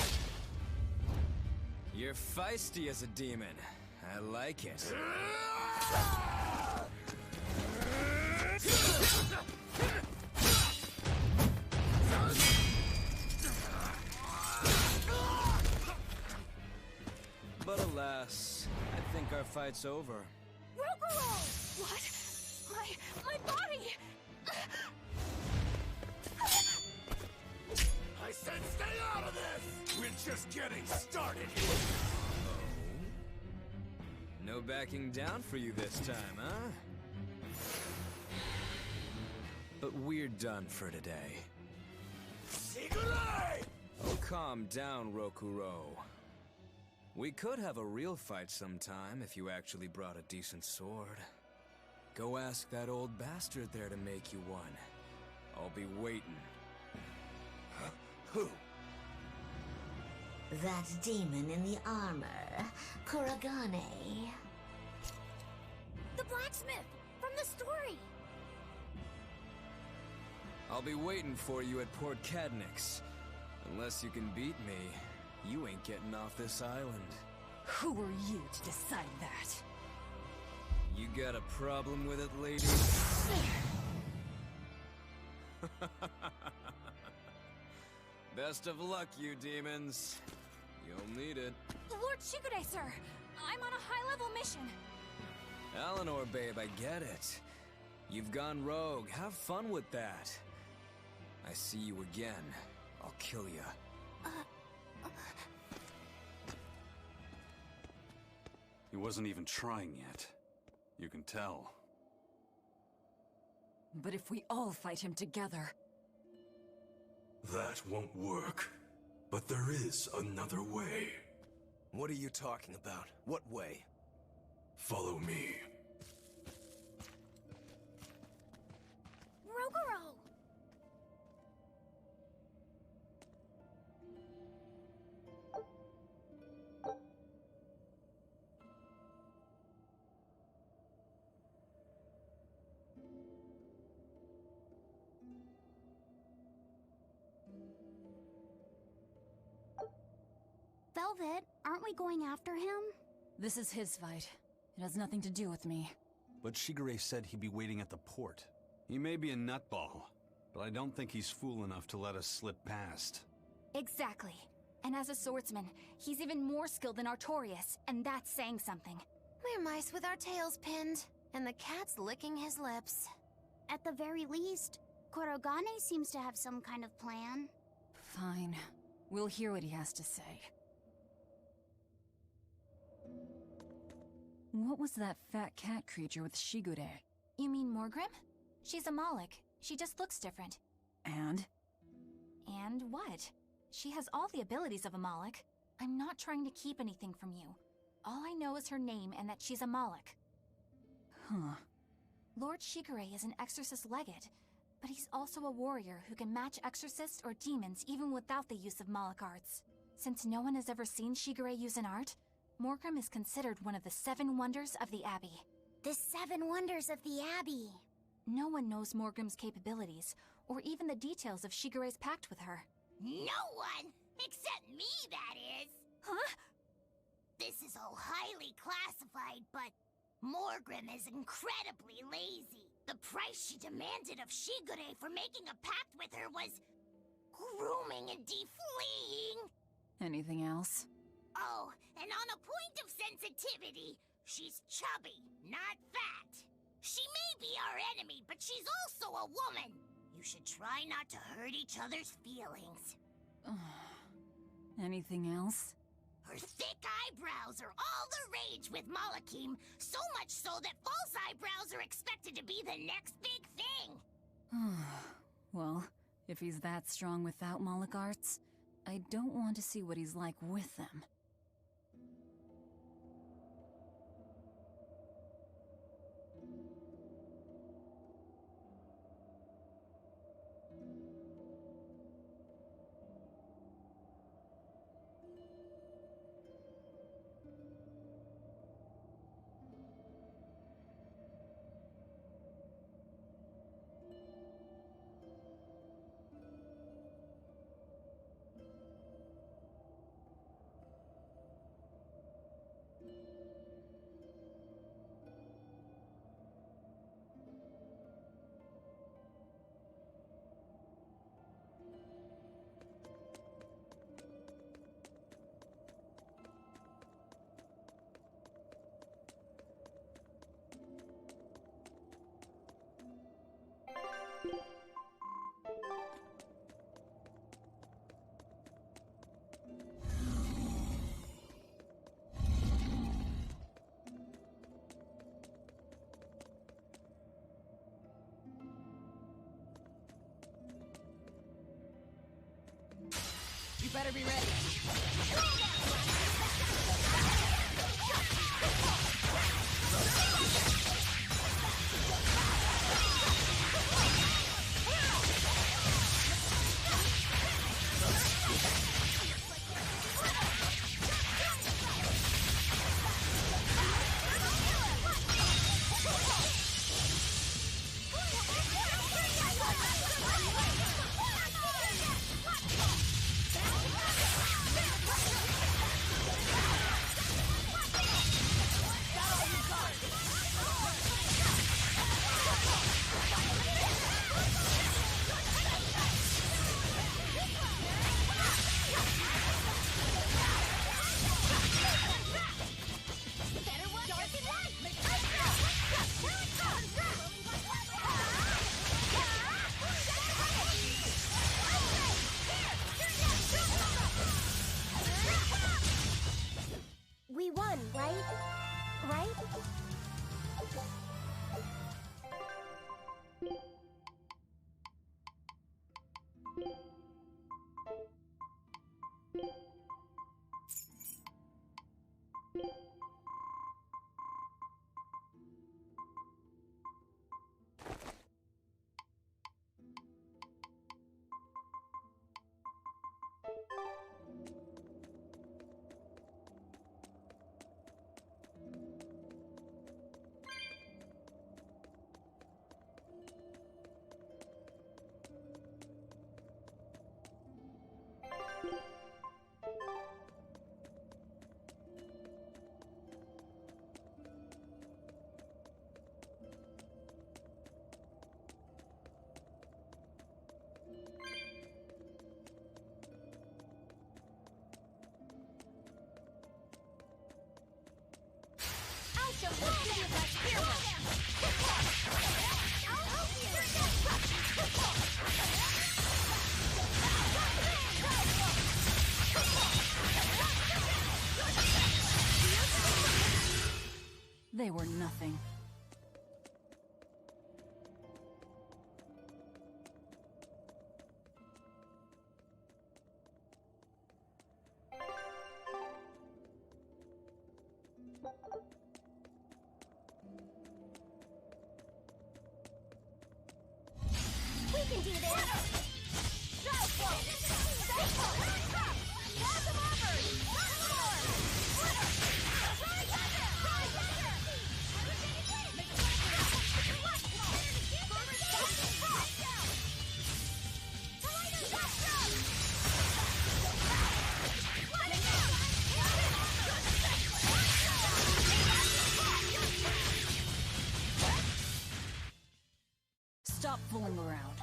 You're feisty as a demon. I like it. But alas, I think our fight's over. Rokuro! What? My body! I said stay out of this! We're just getting started here! No backing down for you this time, huh? But we're done for today. Sigurei! Oh, calm down, Rokuro. We could have a real fight sometime if you actually brought a decent sword. Go ask that old bastard there to make you one. I'll be waiting. Huh? Who? That demon in the armor, Kuragane. The blacksmith from the story. I'll be waiting for you at Port Cadnix. Unless you can beat me, you ain't getting off this island. Who are you to decide that? You got a problem with it, lady? Best of luck, you demons. You'll need it. Lord Shigure, sir! I'm on a high-level mission. Eleanor, babe, I get it. You've gone rogue. Have fun with that. I see you again. I'll kill you. He wasn't even trying yet. You can tell. But if we all fight him together... That won't work. But there is another way. What are you talking about? What way? Follow me. Rogoro! Velvet, aren't we going after him? This is his fight. It has nothing to do with me. But Shigure said he'd be waiting at the port. He may be a nutball, but I don't think he's fool enough to let us slip past. Exactly. And as a swordsman, he's even more skilled than Artorias, and that's saying something. We're mice with our tails pinned, and the cat's licking his lips. At the very least, Kurogane seems to have some kind of plan. Fine. We'll hear what he has to say. What was that fat cat creature with Shigure? You mean Morgrim? She's a Moloch. She just looks different. And? And what? She has all the abilities of a Moloch. I'm not trying to keep anything from you. All I know is her name and that she's a Moloch. Huh. Lord Shigure is an exorcist legate, but he's also a warrior who can match exorcists or demons even without the use of Moloch arts. Since no one has ever seen Shigure use an art, Morgrim is considered one of the 7 wonders of the Abbey. The 7 wonders of the Abbey. No one knows Morgrim's capabilities, or even the details of Shigure's pact with her. No one! Except me, that is! Huh? This is all highly classified, but Morgrim is incredibly lazy. The price she demanded of Shigure for making a pact with her was grooming and defleeing. Anything else? Oh, and on a point of sensitivity, She's chubby, not fat. She may be our enemy, but she's also a woman. You should try not to hurt each other's feelings. Anything else? Her thick eyebrows are all the rage with Malakim, so much so that false eyebrows are expected to be the next big thing. Well, if he's that strong without Moloch arts, I don't want to see what he's like with them. You better be ready. We won, right? Right? They were nothing. We can do this! Stop fooling around.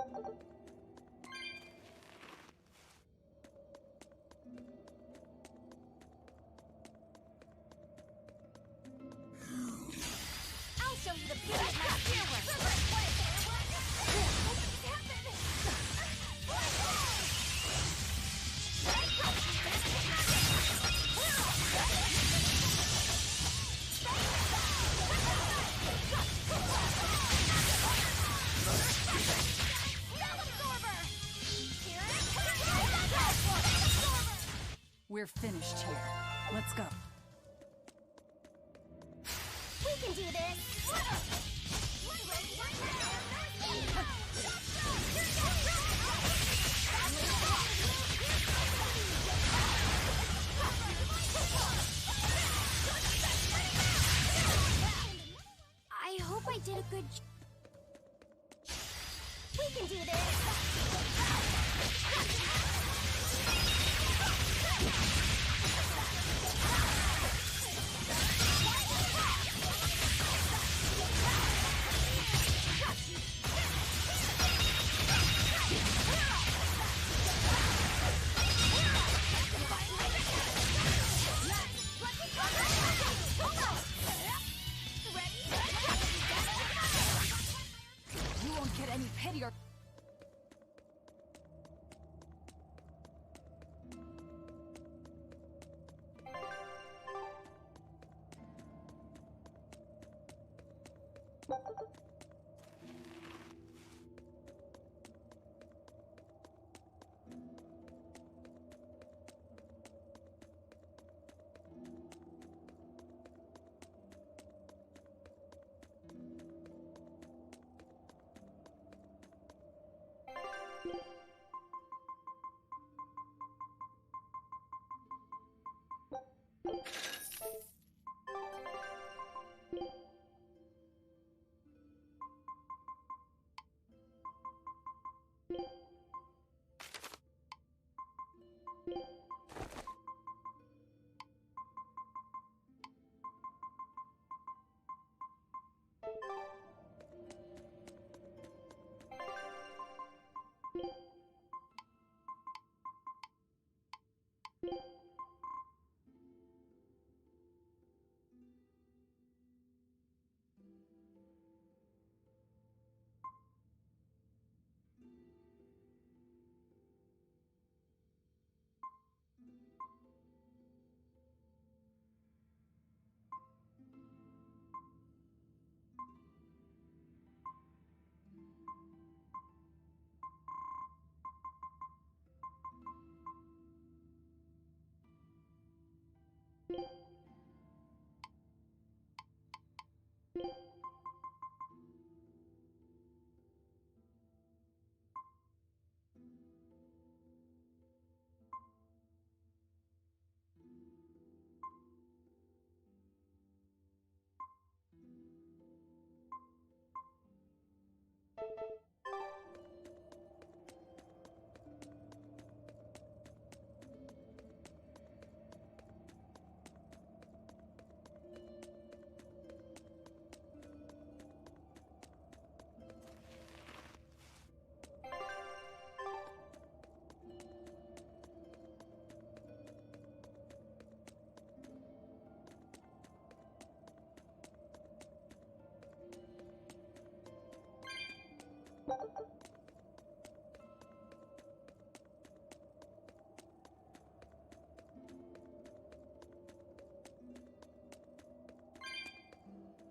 I'll show you the beauty of my fireworks! We're finished here. Let's go. We can do this! I hope I did a good We can do this! You won't get any pity or...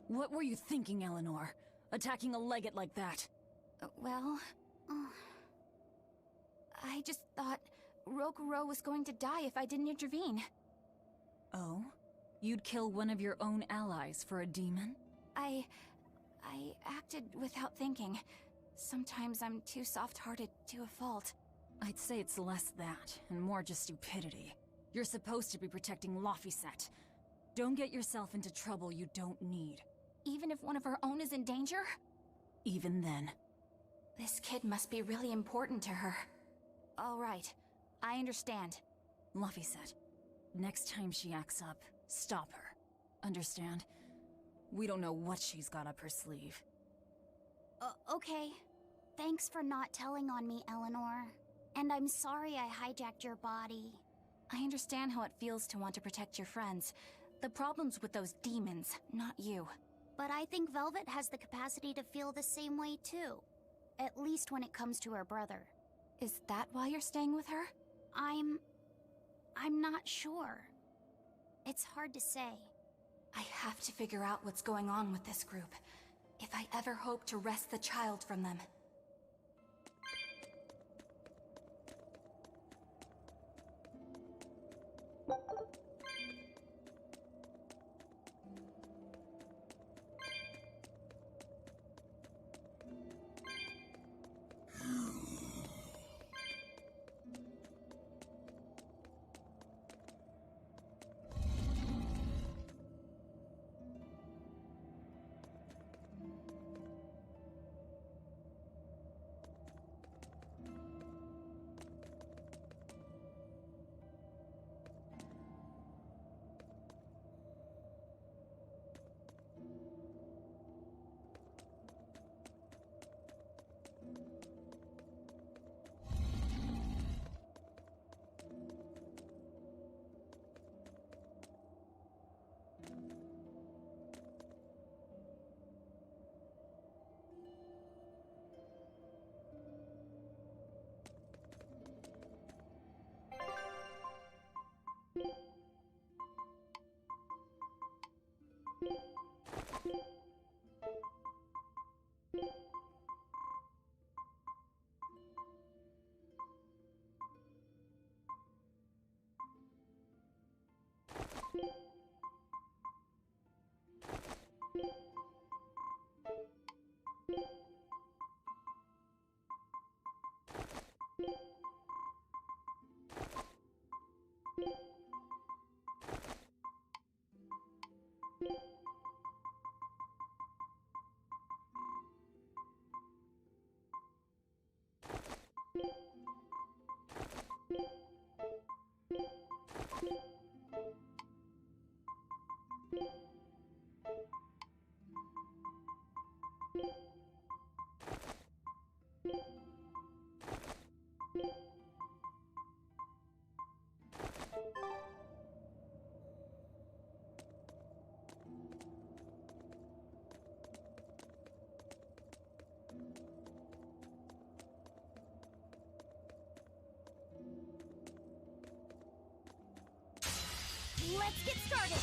What were you thinking, Eleanor? Attacking a legate like that? Well... I just thought Rokuro was going to die if I didn't intervene. Oh? You'd kill one of your own allies for a demon? I acted without thinking. Sometimes I'm too soft-hearted to a fault. I'd say it's less that, and more just stupidity. You're supposed to be protecting Laphicet. Don't get yourself into trouble you don't need. Even if one of our own is in danger? Even then. This kid must be really important to her. All right, I understand. Laphicet, next time she acts up, stop her. Understand? We don't know what she's got up her sleeve. Okay. Thanks for not telling on me, Eleanor. And I'm sorry I hijacked your body. I understand how it feels to want to protect your friends. The problem's with those demons, not you. But I think Velvet has the capacity to feel the same way too. At least when it comes to her brother. Is that why you're staying with her? I'm not sure. It's hard to say. I have to figure out what's going on with this group. If I ever hope to wrest the child from them. Let's get started!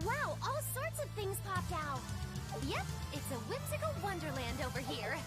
Wow, all sorts of things popped out. Yep, it's a whimsical wonderland over here.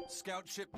Scout ship.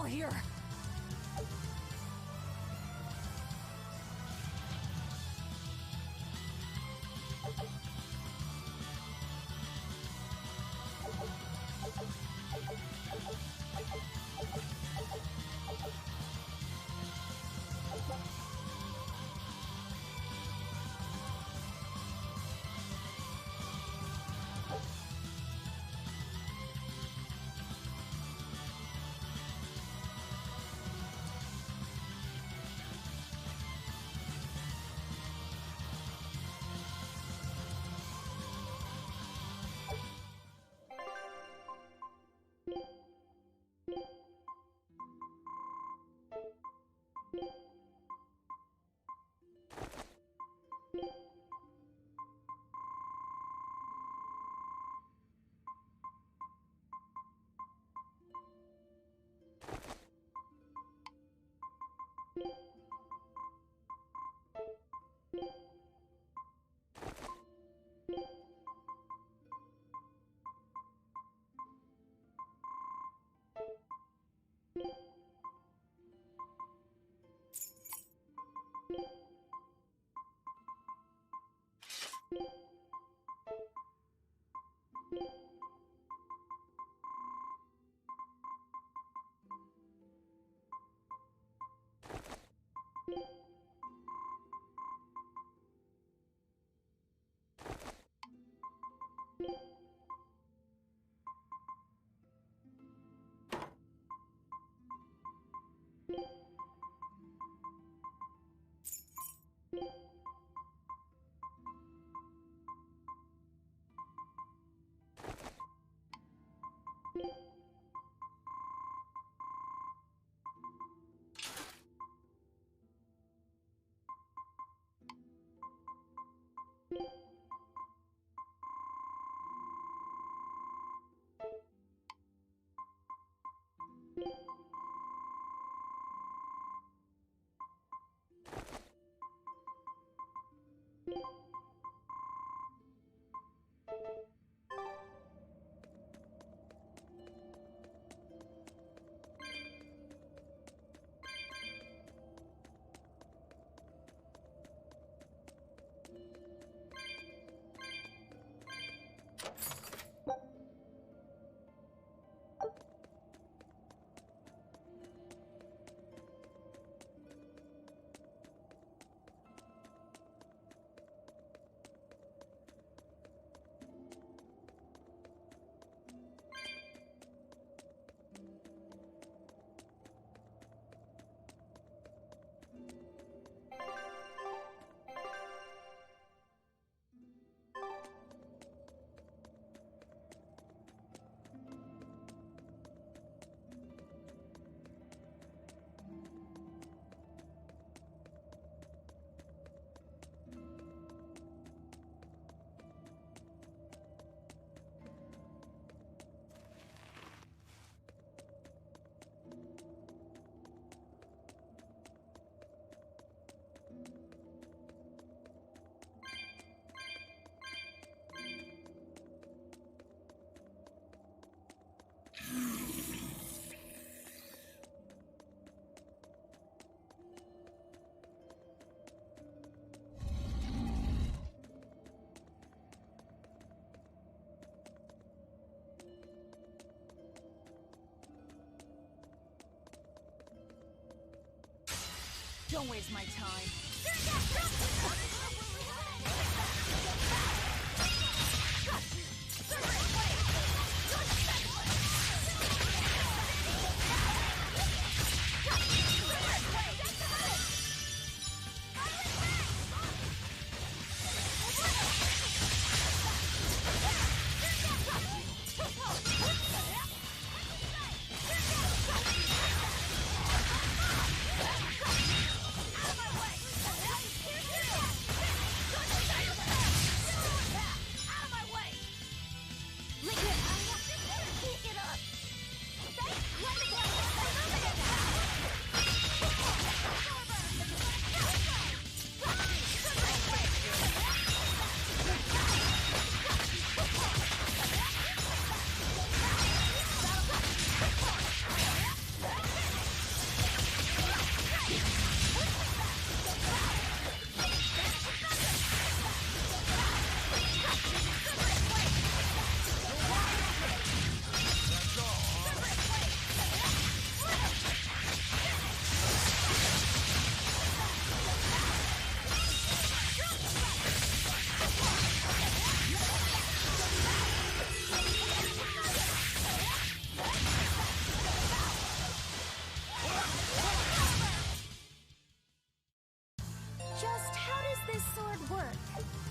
hell here! Don't waste my time. Out of my way!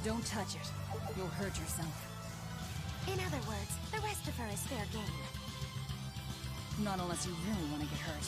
Don't touch it. You'll hurt yourself. In other words, the rest of her is fair game. Not unless you really want to get hurt.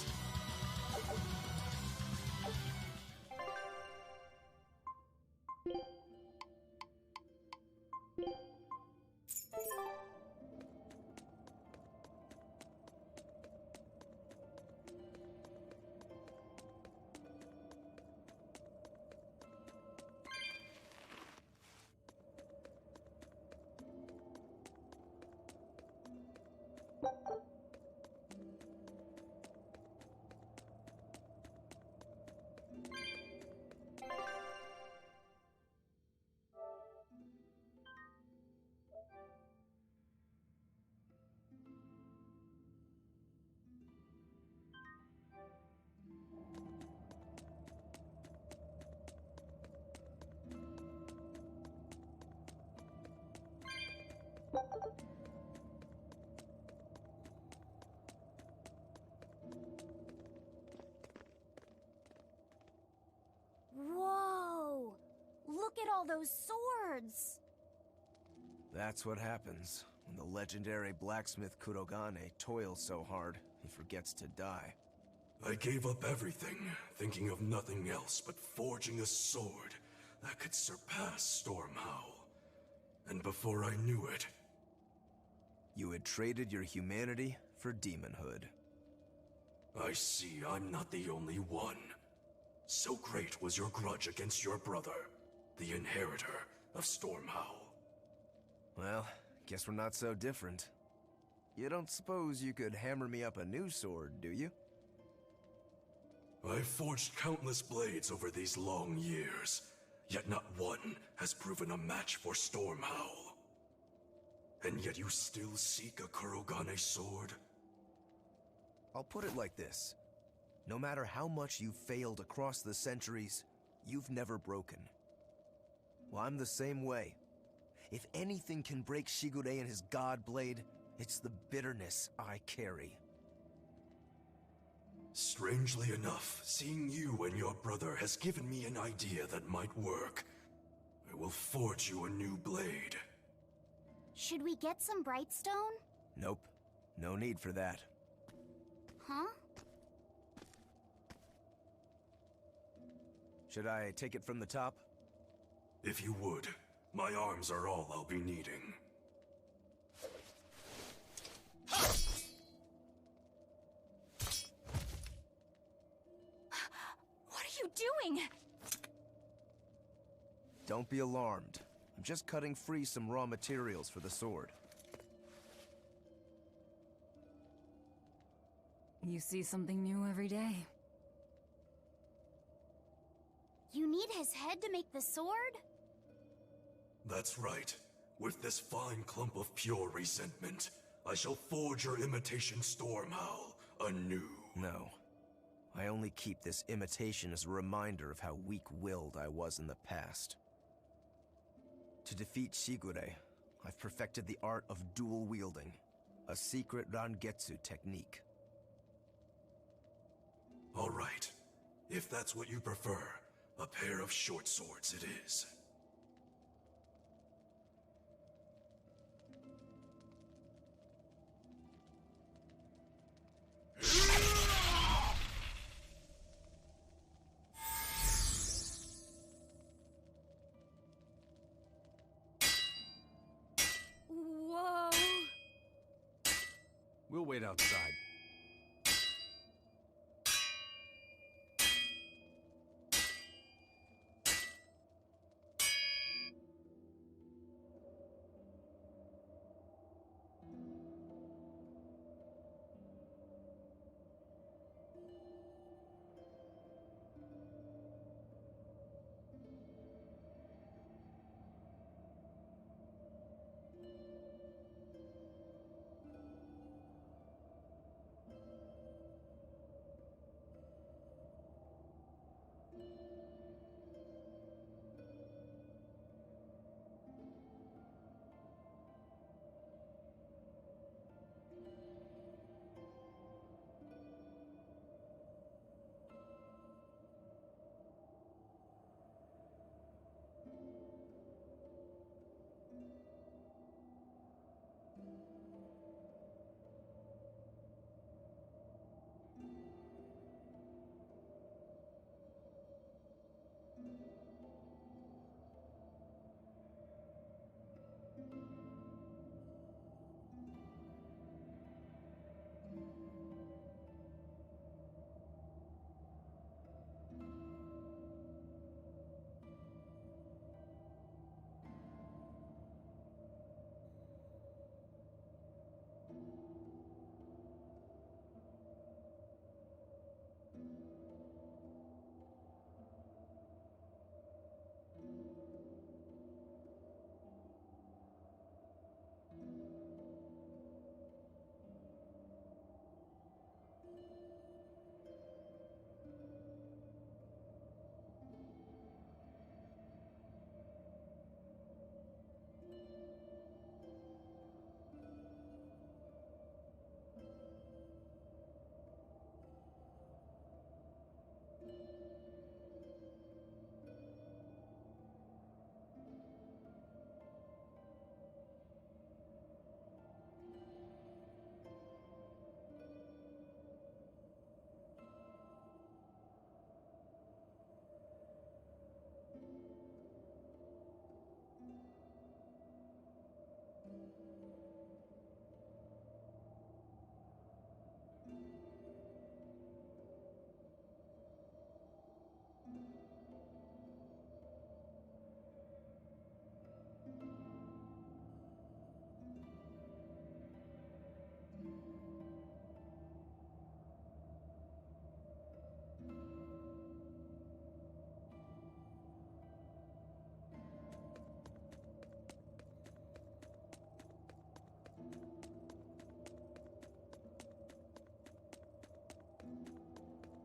Whoa! Look at all those swords! That's what happens when the legendary blacksmith Kurogane toils so hard, he forgets to die. I gave up everything, thinking of nothing else but forging a sword that could surpass Stormhowl. And before I knew it... You had traded your humanity for demonhood. I see I'm not the only one. So great was your grudge against your brother, the inheritor of Stormhowl. Well, guess we're not so different. You don't suppose you could hammer me up a new sword, do you? I've forged countless blades over these long years, yet not one has proven a match for Stormhowl. And yet you still seek a Kurogane sword? I'll put it like this. No matter how much you've failed across the centuries, you've never broken. Well, I'm the same way. If anything can break Shigure and his god blade, it's the bitterness I carry. Strangely enough, seeing you and your brother has given me an idea that might work. I will forge you a new blade. Should we get some Brightstone? Nope. No need for that. Huh? Should I take it from the top? If you would. My arms are all I'll be needing. What are you doing? Don't be alarmed. I'm just cutting free some raw materials for the sword. You see something new every day. You need his head to make the sword? That's right. With this fine clump of pure resentment, I shall forge your imitation Stormhowl anew. No. I only keep this imitation as a reminder of how weak-willed I was in the past. To defeat Shigure, I've perfected the art of dual wielding, a secret Rangetsu technique. All right. If that's what you prefer, a pair of short swords it is. Whoa! We'll wait outside.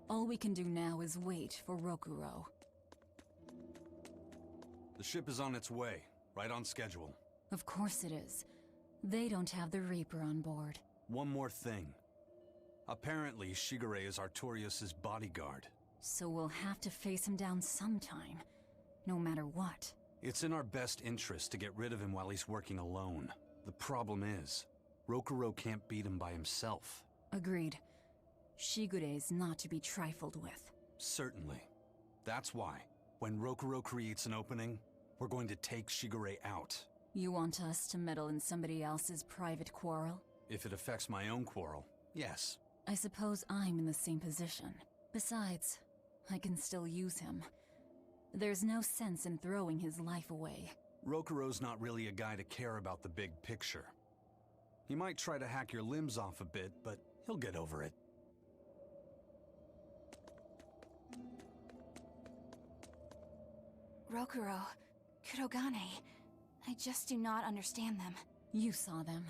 All we can do now is wait for Rokuro. The ship is on its way, right on schedule. Of course it is. They don't have the Reaper on board. One more thing. Apparently, Shigure is Artorias' bodyguard. So we'll have to face him down sometime, no matter what. It's in our best interest to get rid of him while he's working alone. The problem is, Rokuro can't beat him by himself. Agreed. Shigure is not to be trifled with. Certainly. That's why, when Rokuro creates an opening, we're going to take Shigure out. You want us to meddle in somebody else's private quarrel? If it affects my own quarrel, yes. I suppose I'm in the same position. Besides, I can still use him. There's no sense in throwing his life away. Rokuro's not really a guy to care about the big picture. He might try to hack your limbs off a bit, but he'll get over it. Rokuro, Kurogane, I just do not understand them. You saw them.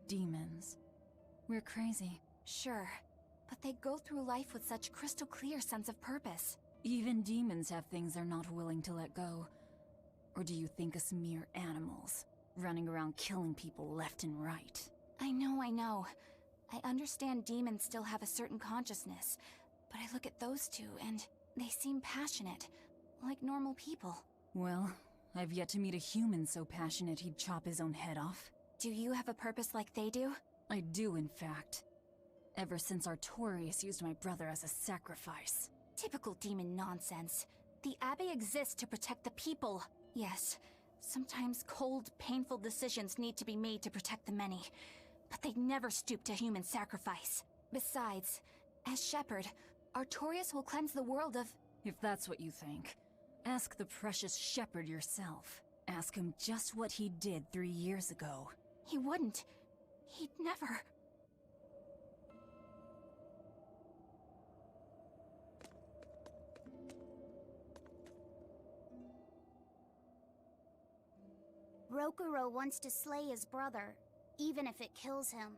Demons. We're crazy. Sure, but they go through life with such crystal clear sense of purpose. Even demons have things they're not willing to let go. Or do you think us mere animals, running around killing people left and right? I know. I understand demons still have a certain consciousness, but I look at those two and they seem passionate, like normal people. Well, I've yet to meet a human so passionate he'd chop his own head off. Do you have a purpose like they do? I do, in fact. Ever since Artorias used my brother as a sacrifice. Typical demon nonsense. The Abbey exists to protect the people. Yes, sometimes cold, painful decisions need to be made to protect the many, but they'd never stoop to human sacrifice. Besides, as Shepherd, Artorias will cleanse the world of— If that's what you think, ask the precious Shepherd yourself. Ask him just what he did 3 years ago. He wouldn't. He'd never. Rokuro wants to slay his brother, even if it kills him.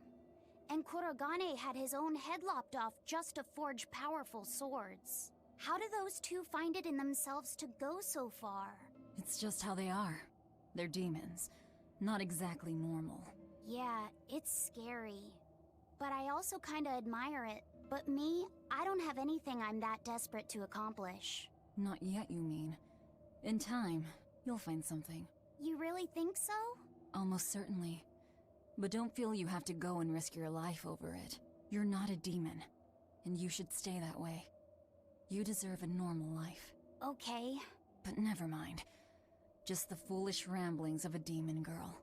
And Kurogane had his own head lopped off just to forge powerful swords. How do those two find it in themselves to go so far? It's just how they are. They're demons. Not exactly normal. Yeah, it's scary. But I also kinda admire it. But me, I don't have anything I'm that desperate to accomplish. Not yet, you mean. In time, you'll find something. You really think so? Almost certainly. But don't feel you have to go and risk your life over it. You're not a demon, and you should stay that way. You deserve a normal life. Okay. But never mind. Just the foolish ramblings of a demon girl.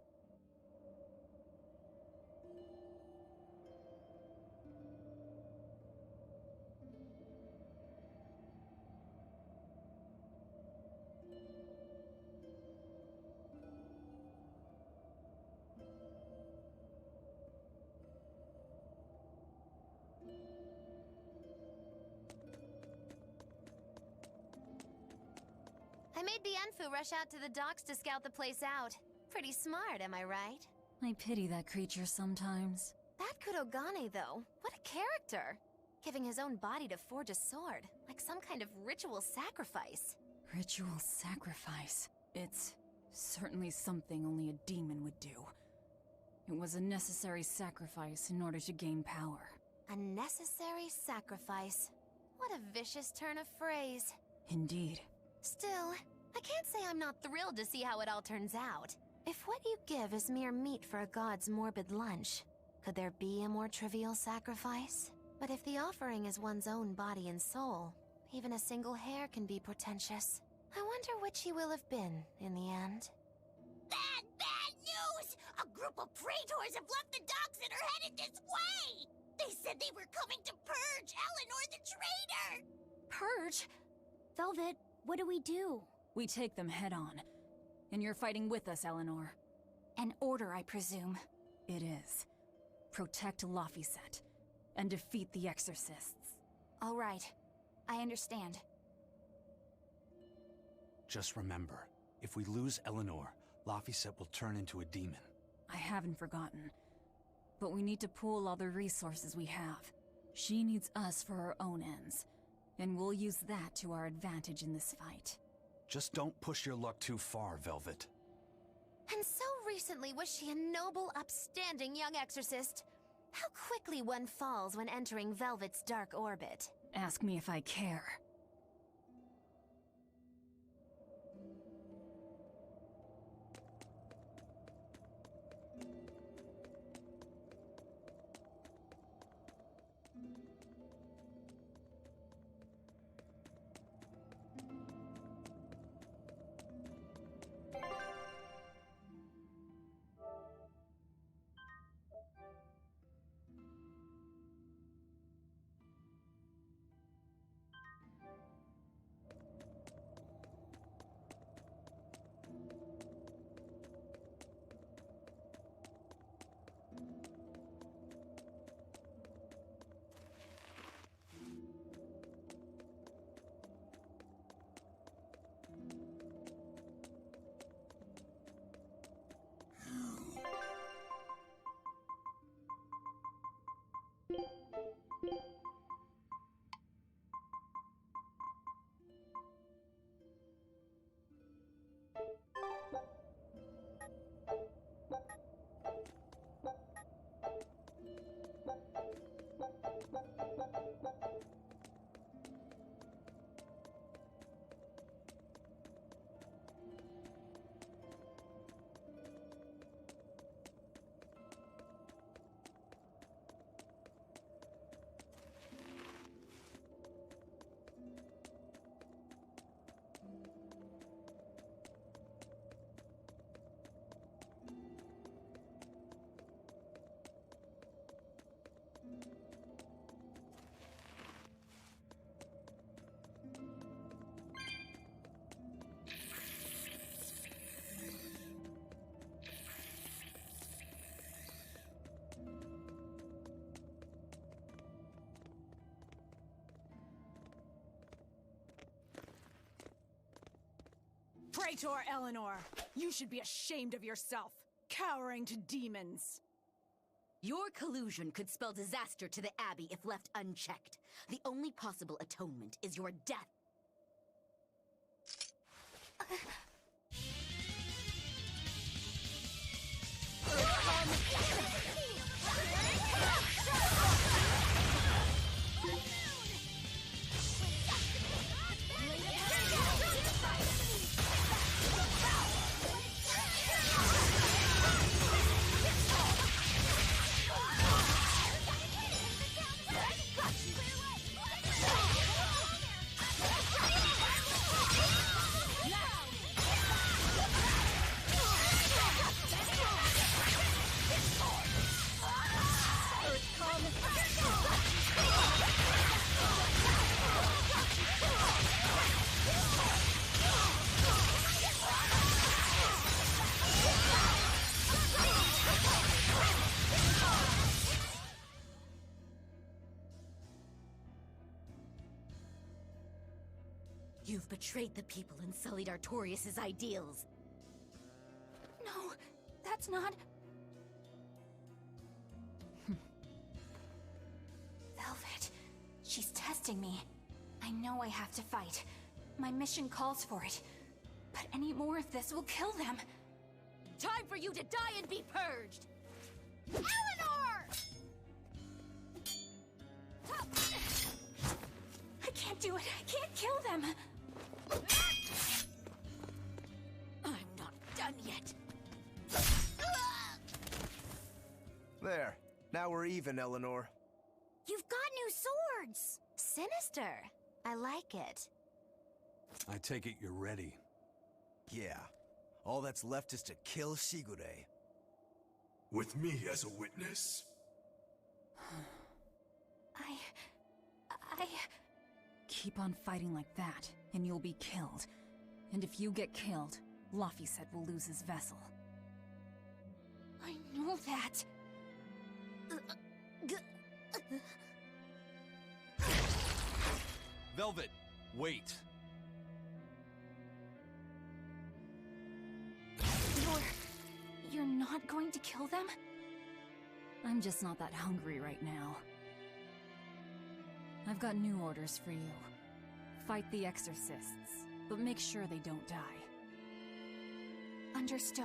I made the Enfu rush out to the docks to scout the place out. Pretty smart, am I right? I pity that creature sometimes. That Kurogane, though, what a character! Giving his own body to forge a sword, like some kind of ritual sacrifice. Ritual sacrifice. It's certainly something only a demon would do. It was a necessary sacrifice in order to gain power. A necessary sacrifice. What a vicious turn of phrase. Indeed. Still, I can't say I'm not thrilled to see how it all turns out. If what you give is mere meat for a god's morbid lunch, could there be a more trivial sacrifice? But if the offering is one's own body and soul, even a single hair can be portentous. I wonder which he will have been in the end. Bad news! A group of praetors have left the docks and are headed this way! They said they were coming to purge Eleanor the traitor! Purge? Velvet, what do we do? We take them head on. And you're fighting with us, Eleanor. An order, I presume. It is. Protect Laphicet and defeat the Exorcists. All right. I understand. Just remember, if we lose Eleanor, Laphicet will turn into a demon. I haven't forgotten. But we need to pool all the resources we have. She needs us for her own ends. And we'll use that to our advantage in this fight. Just don't push your luck too far, Velvet. And so recently was she a noble, upstanding young exorcist. How quickly one falls when entering Velvet's dark orbit. Ask me if I care. Traitor Eleanor! You should be ashamed of yourself, cowering to demons. Your collusion could spell disaster to the Abbey if left unchecked. The only possible atonement is your death. You've betrayed the people and sullied Artorius' ideals. No, that's not... Velvet, she's testing me. I know I have to fight. My mission calls for it. But any more of this will kill them. Time for you to die and be purged! Eleanor! I can't do it. I can't kill them. I'm not done yet. There. Now we're even, Eleanor. You've got new swords! Sinister. I like it. I take it you're ready. Yeah. All that's left is to kill Shigure. With me as a witness. I... Keep on fighting like that, and you'll be killed. And if you get killed, Laphicet will lose his vessel. I know that. Velvet, wait. You're not going to kill them? I'm just not that hungry right now. I've got new orders for you. Fight the exorcists, but make sure they don't die. Understood.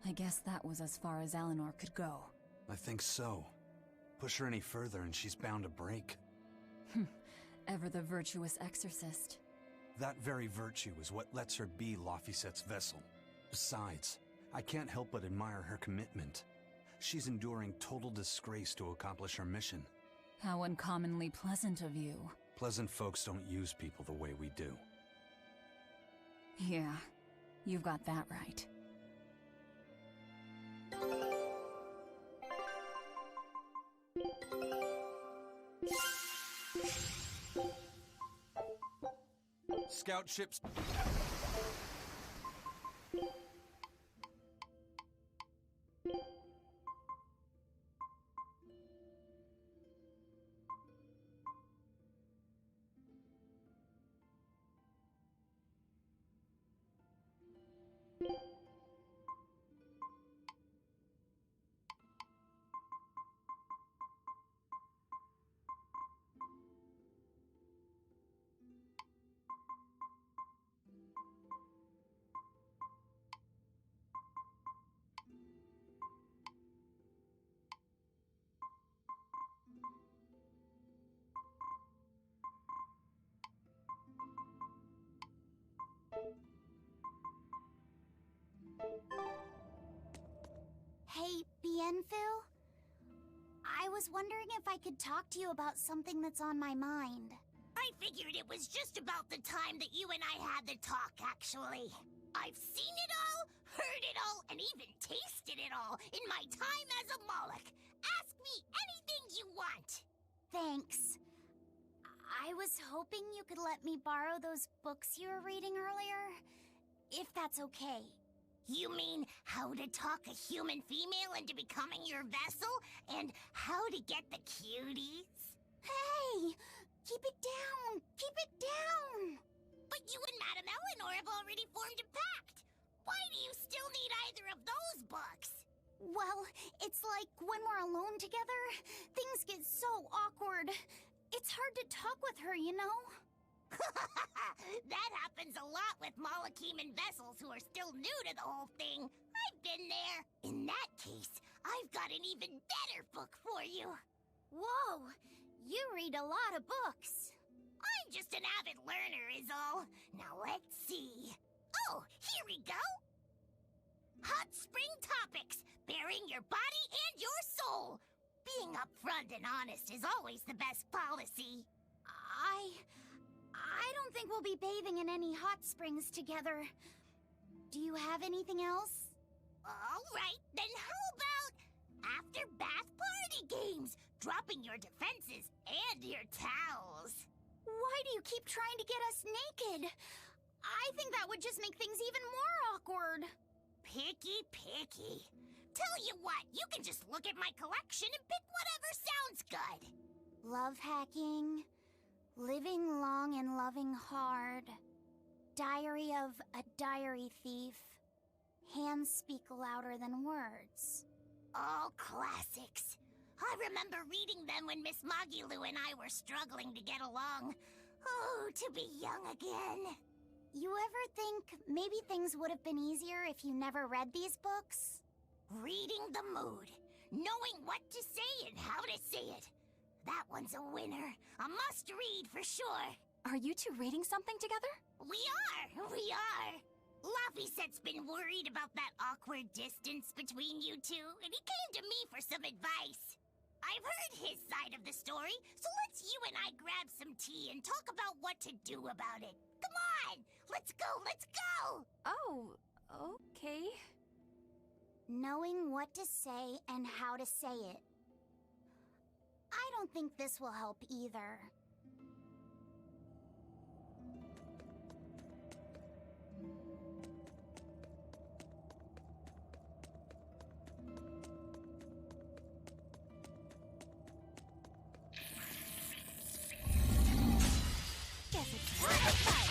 I guess that was as far as Eleanor could go. I think so. Push her any further and she's bound to break. Ever the virtuous exorcist. That very virtue is what lets her be Laphicet's vessel. Besides, I can't help but admire her commitment. She's enduring total disgrace to accomplish her mission. How uncommonly pleasant of you. Pleasant folks don't use people the way we do. Yeah, you've got that right. Scout ships... Hey, Bienfu? I was wondering if I could talk to you about something that's on my mind. I figured it was just about the time that you and I had the talk, actually. I've seen it all, heard it all, and even tasted it all in my time as a Moloch. Ask me anything you want. Thanks. I was hoping you could let me borrow those books you were reading earlier, if that's okay. You mean how to talk a human female into becoming your vessel, and how to get the cuties? Hey! Keep it down! Keep it down! But you and Madame Eleanor have already formed a pact. Why do you still need either of those books? Well, it's like when we're alone together, things get so awkward. It's hard to talk with her, you know? That happens a lot with Malachiman vessels who are still new to the whole thing. I've been there. In that case, I've got an even better book for you. Whoa! You read a lot of books. I'm just an avid learner is all. Now let's see. Oh, here we go. Hot Spring Topics, Bearing Your Body and Your Soul. Being upfront and honest is always the best policy. I don't think we'll be bathing in any hot springs together. Do you have anything else? All right, then how about after bath party games, dropping your defenses and your towels? Why do you keep trying to get us naked? I think that would just make things even more awkward. Picky. Tell you what, you can just look at my collection and pick whatever sounds good. Love hacking, living long and loving hard, Diary of a Diary Thief, Hands Speak Louder Than Words. All classics. I remember reading them when Miss Magilu and I were struggling to get along. Oh, to be young again. You ever think maybe things would have been easier if you never read these books? Reading the mood, knowing what to say and how to say it. That one's a winner. A must-read for sure. Are you two reading something together? We are. Laphicet's been worried about that awkward distance between you two, and he came to me for some advice. I've heard his side of the story, so let's you and I grab some tea and talk about what to do about it. Come on! Let's go! Oh, okay. Knowing what to say and how to say it. I don't think this will help either. Guess it's time to fight!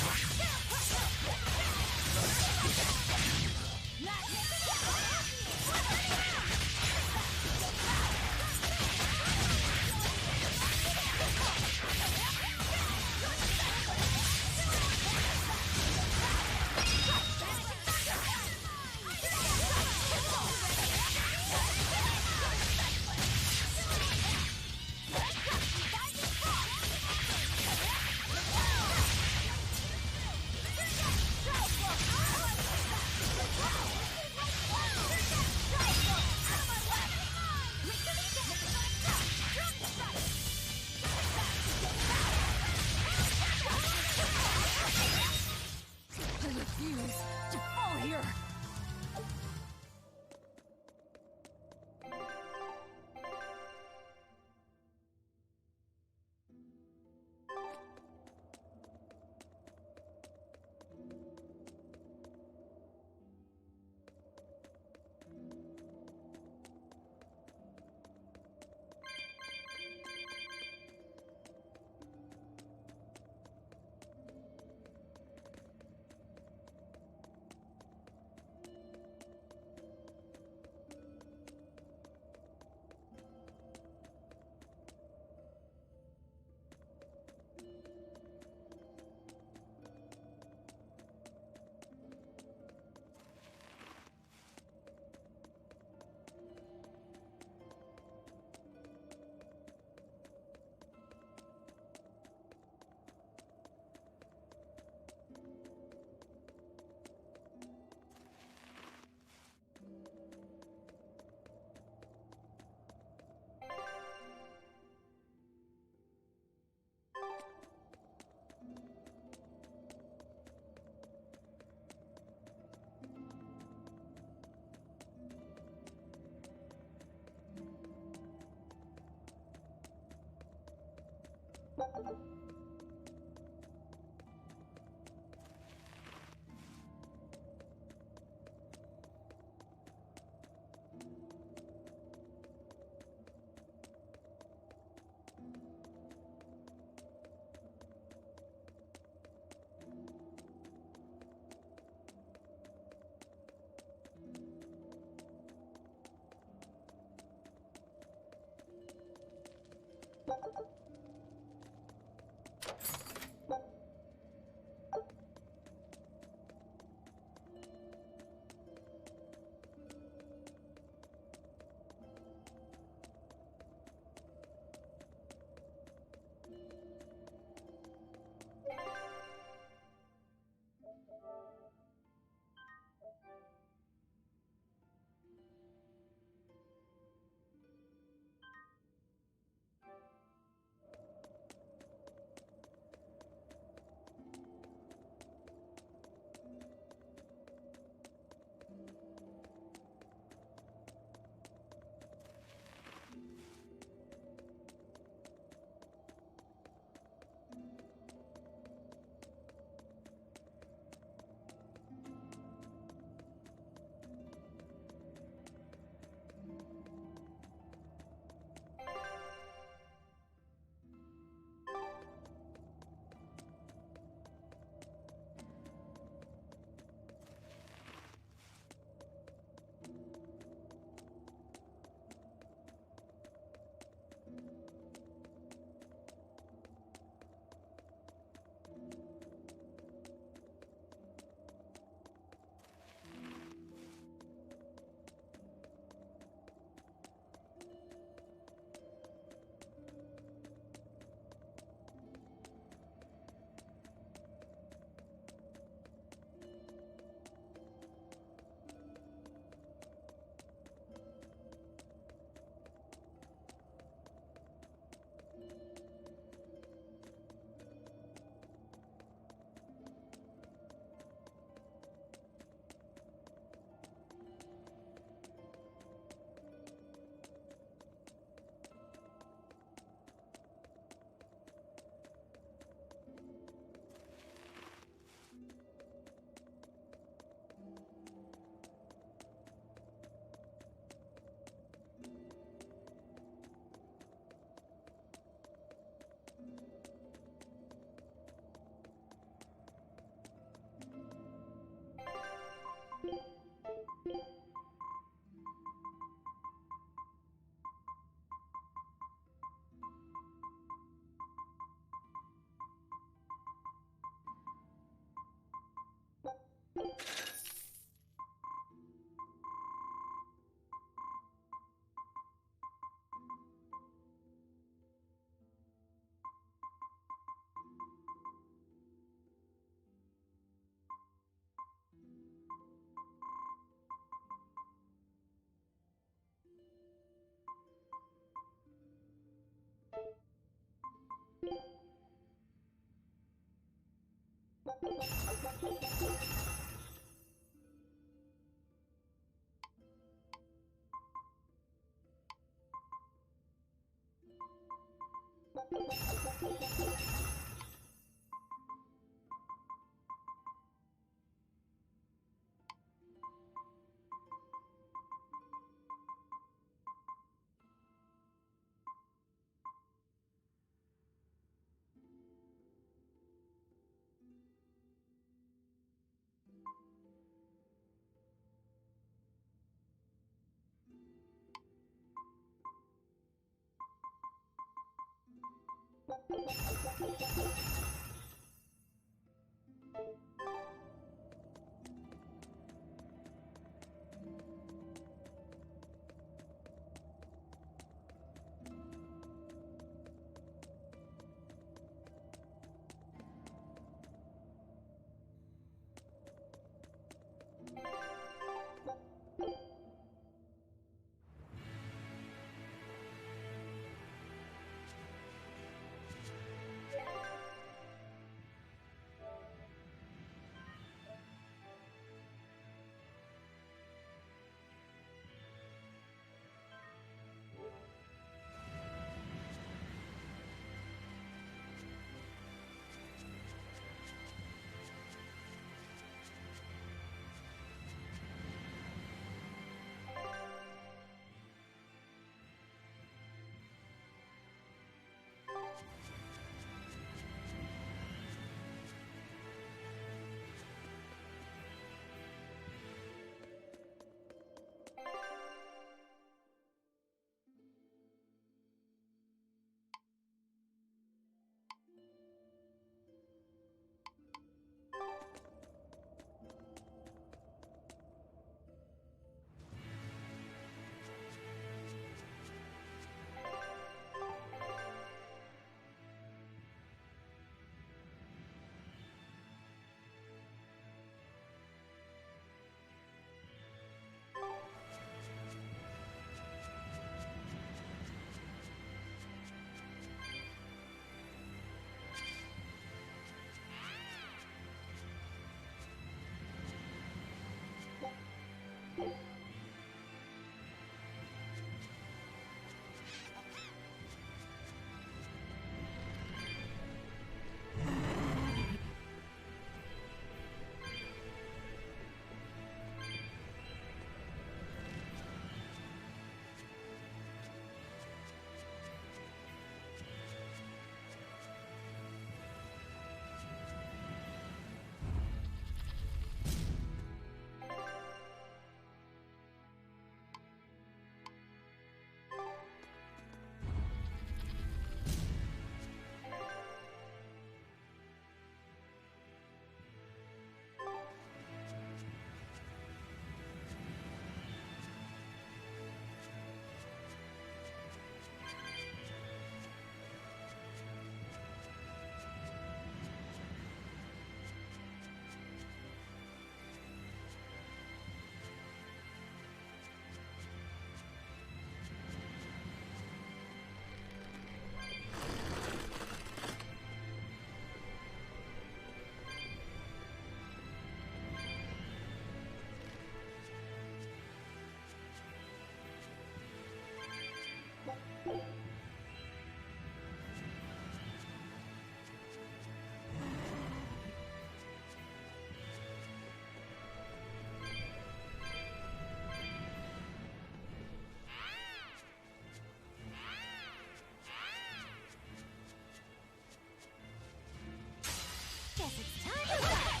Guess it's time to rest!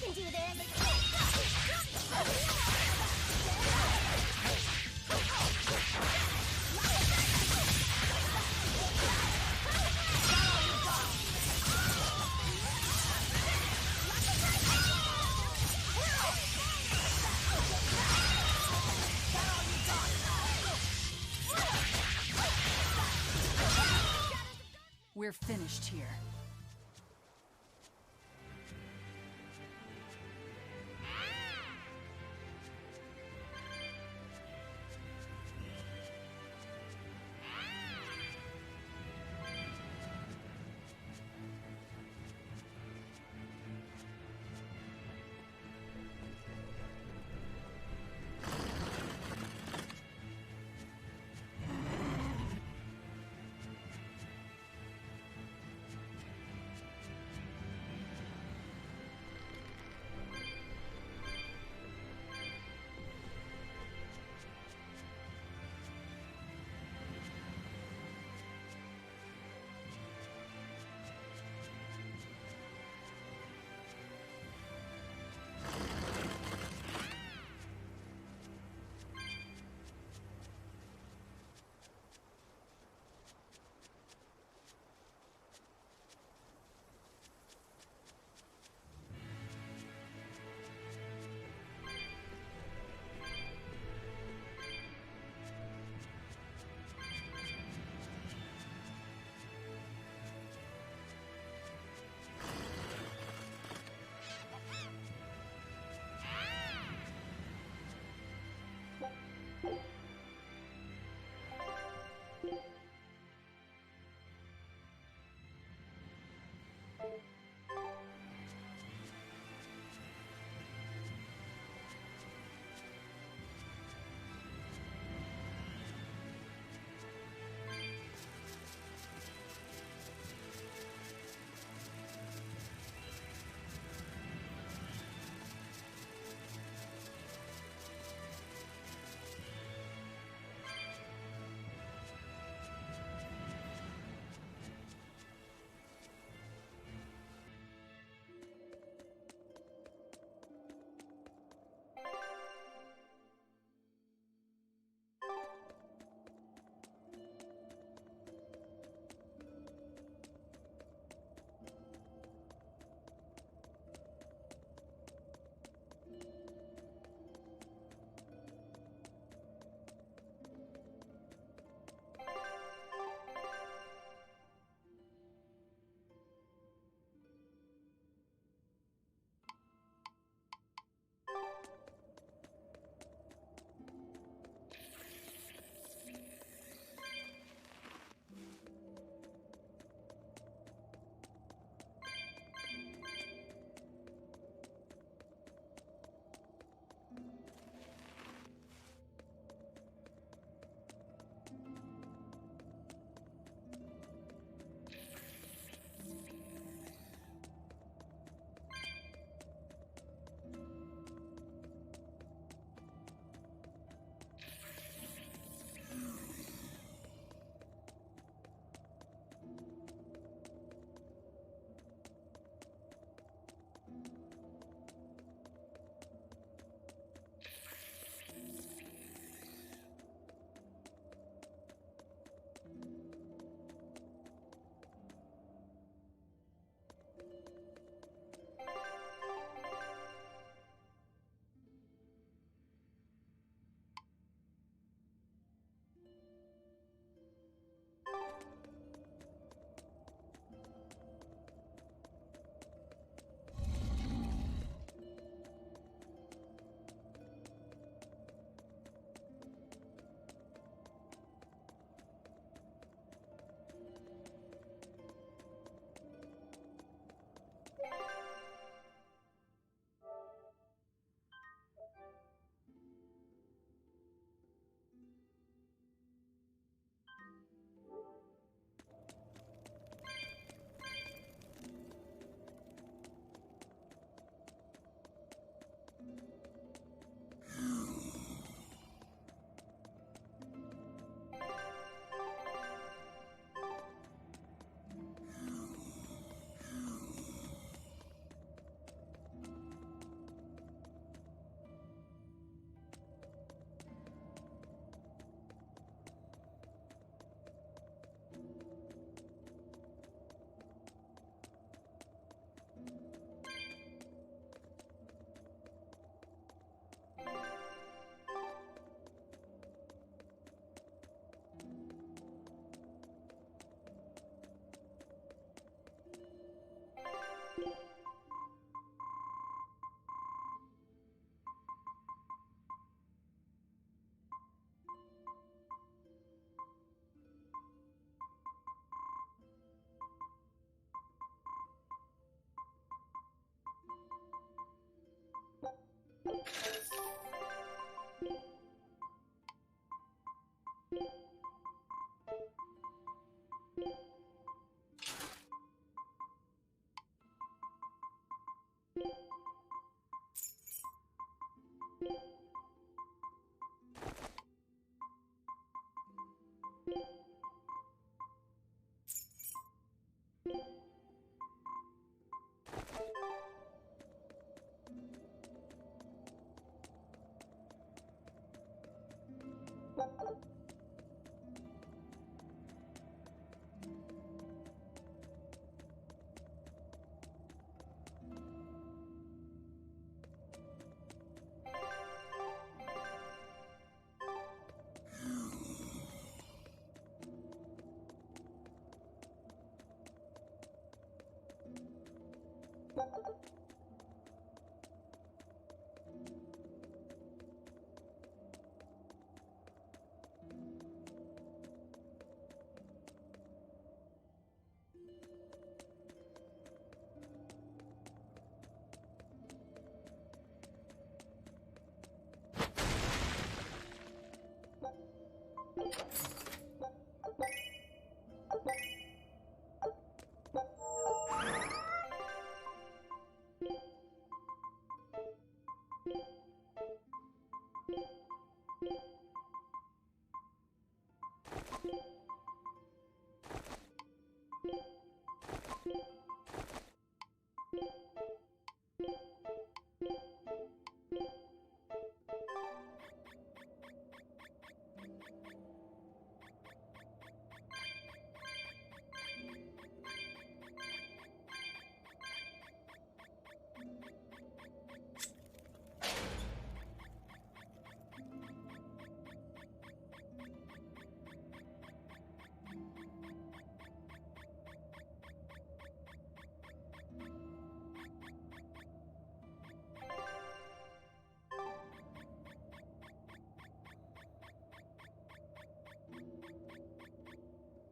can do this! We're finished here.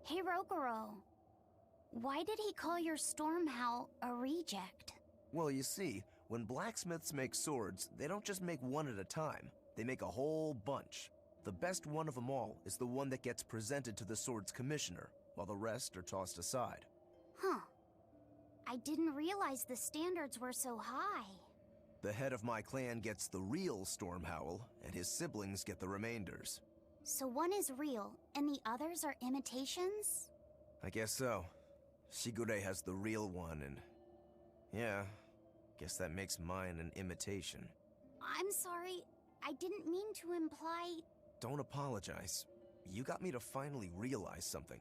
Hey, Rokuro. Why did he call your storm howl a reject? Well, you see, when blacksmiths make swords, they don't just make one at a time. They make a whole bunch. The best one of them all is the one that gets presented to the sword's commissioner, while the rest are tossed aside. Huh. I didn't realize the standards were so high. The head of my clan gets the real storm howl, and his siblings get the remainders. So one is real, and the others are imitations? I guess so. Shigure has the real one, and... yeah, guess that makes mine an imitation. I'm sorry, I didn't mean to imply... Don't apologize. You got me to finally realize something.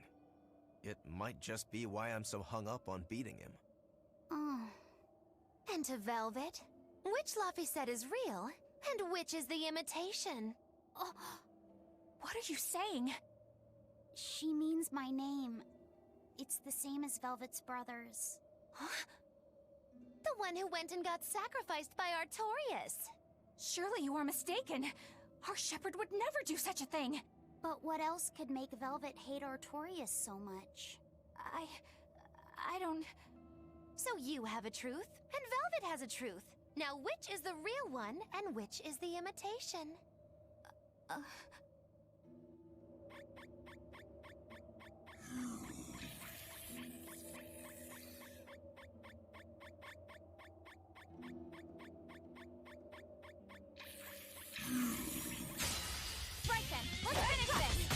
It might just be why I'm so hung up on beating him. Oh. And to Velvet, which Laphicet is real, and which is the imitation? Oh, what are you saying? She means my name. It's the same as Velvet's brothers. Huh? The one who went and got sacrificed by Artorias. Surely you are mistaken. Our shepherd would never do such a thing. But what else could make Velvet hate Artorias so much? I don't... So you have a truth, and Velvet has a truth. Now which is the real one, and which is the imitation? Right then, let's finish this!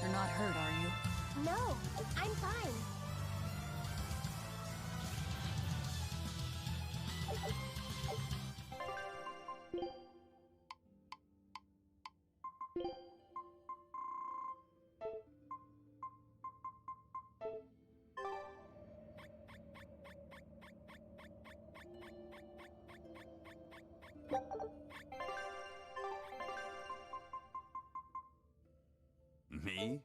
You're not hurt, are you? No, I'm fine. Me?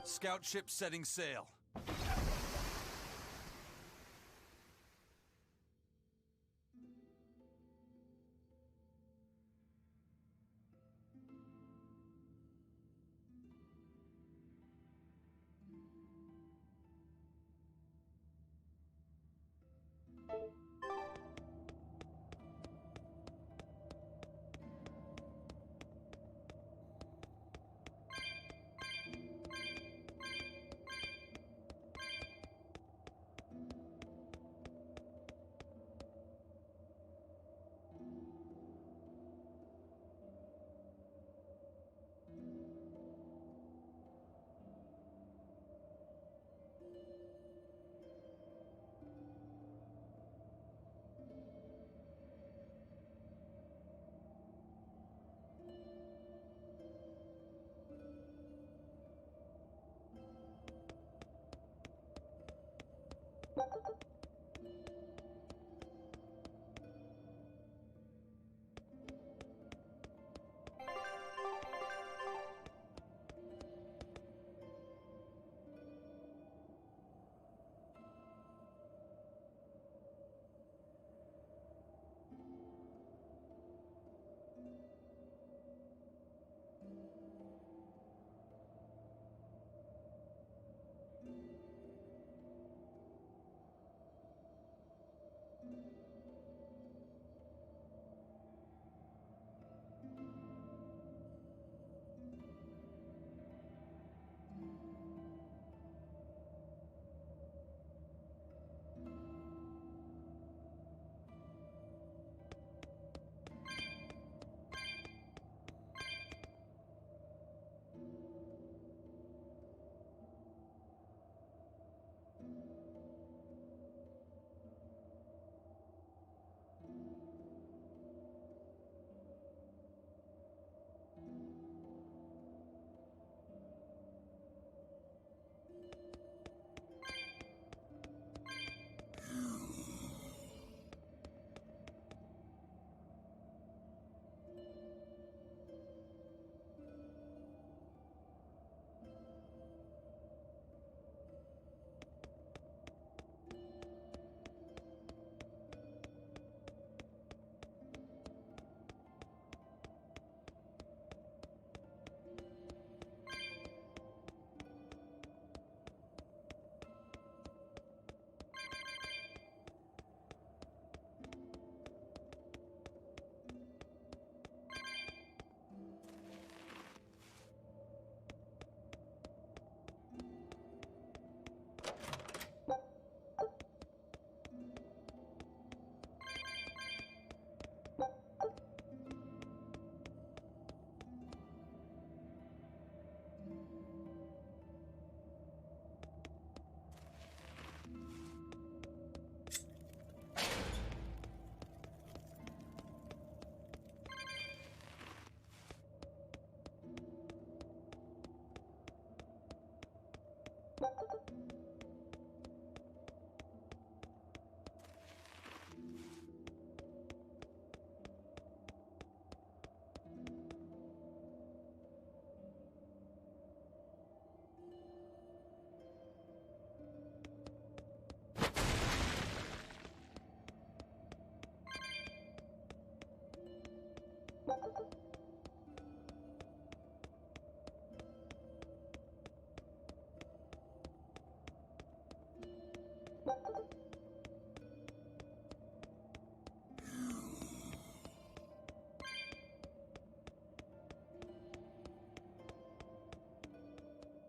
Scout ship setting sail.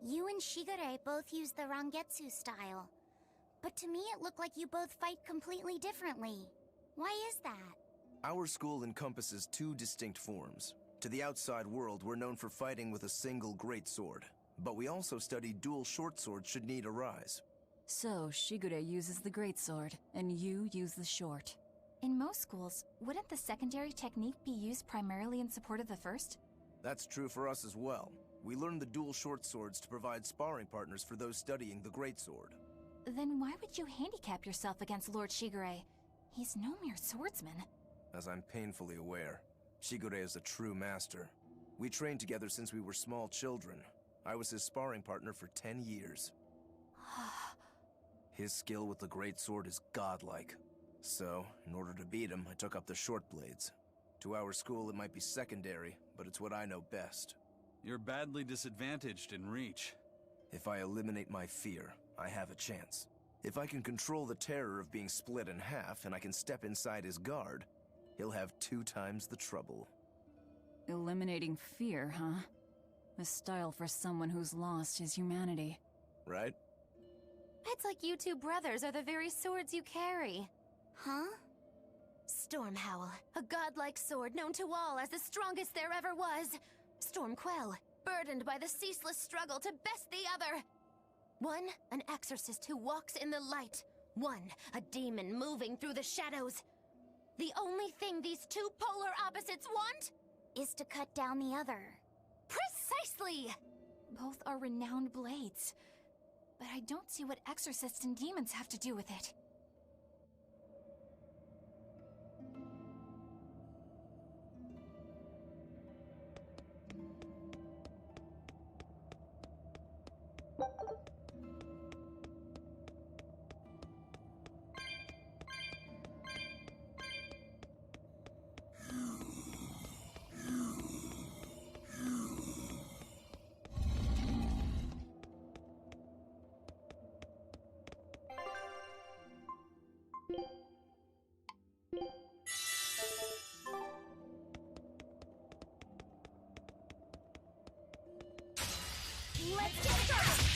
You and Shigure both use the Rangetsu style. But to me it looked like you both fight completely differently. Why is that? Our school encompasses two distinct forms. To the outside world, we're known for fighting with a single greatsword. But we also study dual short swords should need arise. So, Shigure uses the greatsword, and you use the short. In most schools, wouldn't the secondary technique be used primarily in support of the first? That's true for us as well. We learn the dual short swords to provide sparring partners for those studying the greatsword. Then why would you handicap yourself against Lord Shigure? He's no mere swordsman. As I'm painfully aware, Shigure is a true master. We trained together since we were small children. I was his sparring partner for 10 years. His skill with the great sword is godlike. So, in order to beat him, I took up the short blades. To our school, it might be secondary, but it's what I know best. You're badly disadvantaged in reach. If I eliminate my fear, I have a chance. If I can control the terror of being split in half and I can step inside his guard, he'll have 2 times the trouble. Eliminating fear, huh? A style for someone who's lost his humanity. Right? It's like you two brothers are the very swords you carry. Huh? Stormhowl, a godlike sword known to all as the strongest there ever was. Stormquell, burdened by the ceaseless struggle to best the other. One, an exorcist who walks in the light. One, a demon moving through the shadows. The only thing these two polar opposites want is to cut down the other. Precisely! Both are renowned blades. But I don't see what exorcists and demons have to do with it. Let's get started!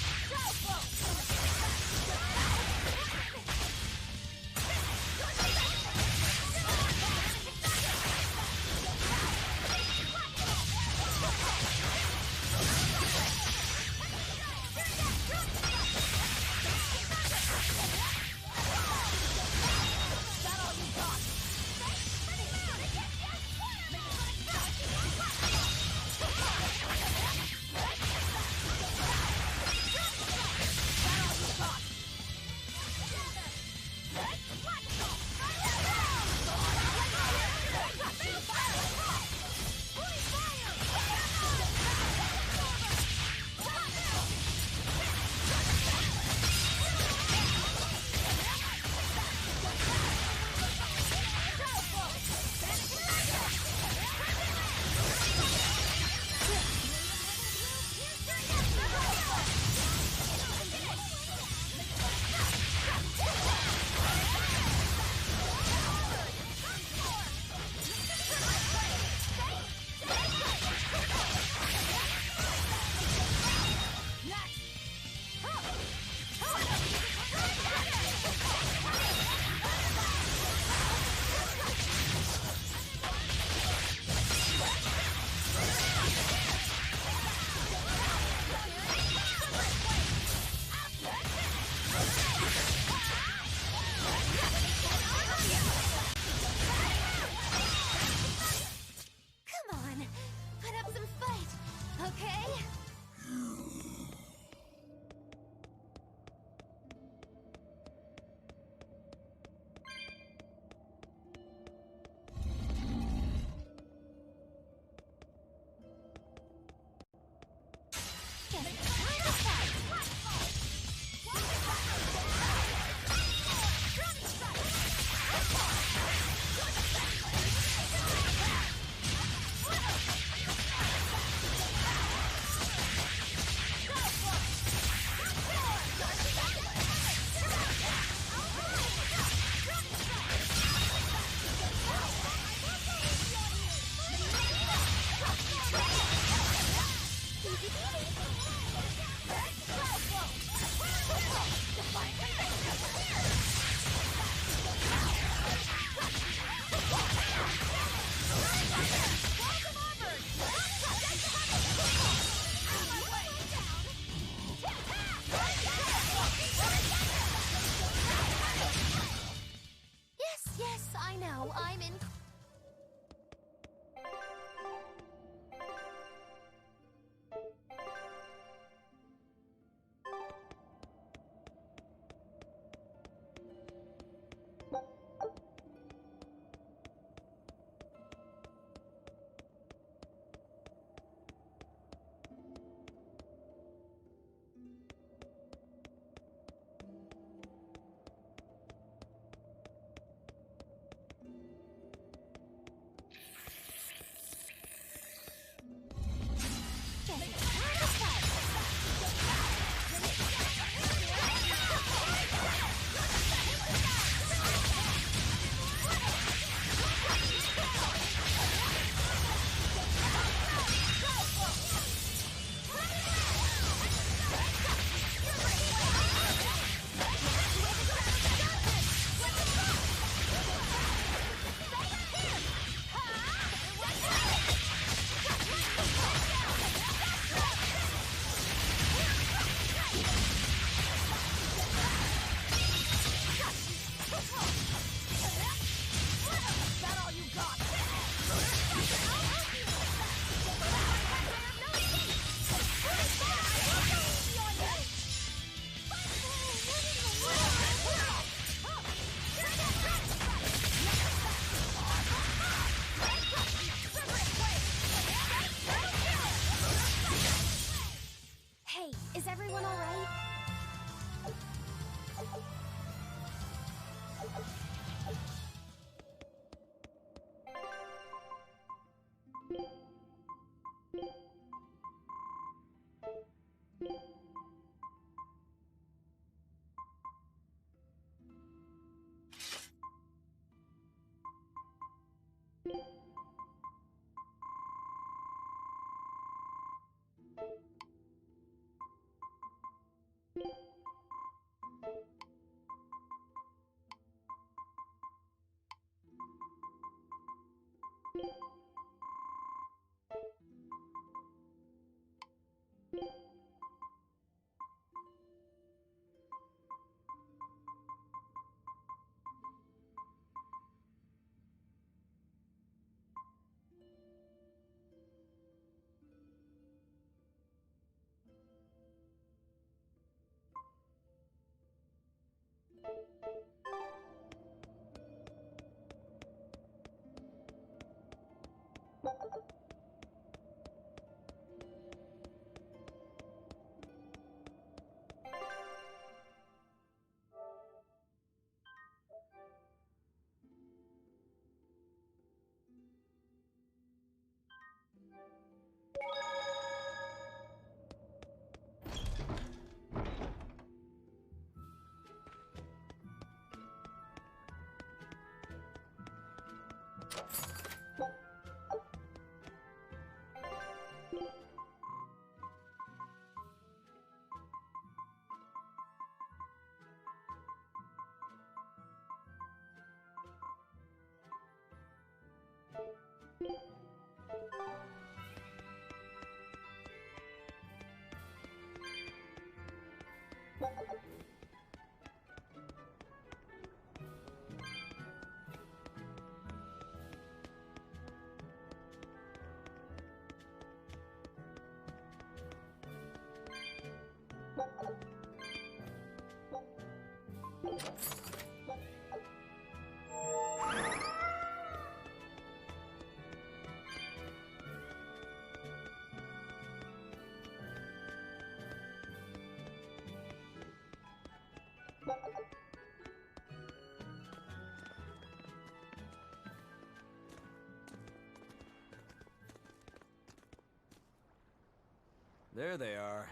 There they are.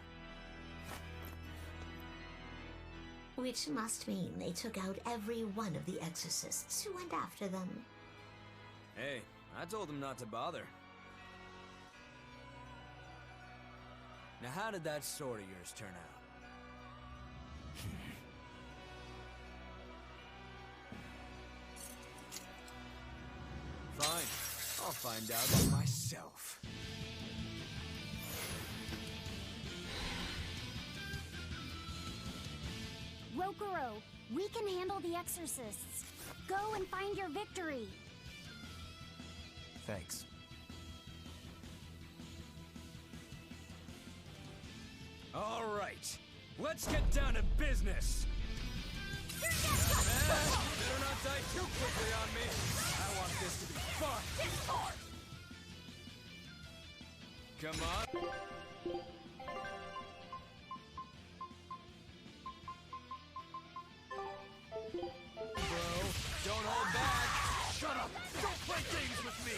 Which must mean they took out every one of the exorcists who went after them. Hey, I told them not to bother. Now how did that sword of yours turn out? Fine, I'll find out for myself. Rokuro, we can handle the exorcists. Go and find your victory. Thanks. All right, let's get down to business. Better not die too quickly on me. I want this to be fun. Come on. Bro, don't hold back. Shut up. Don't play games with me.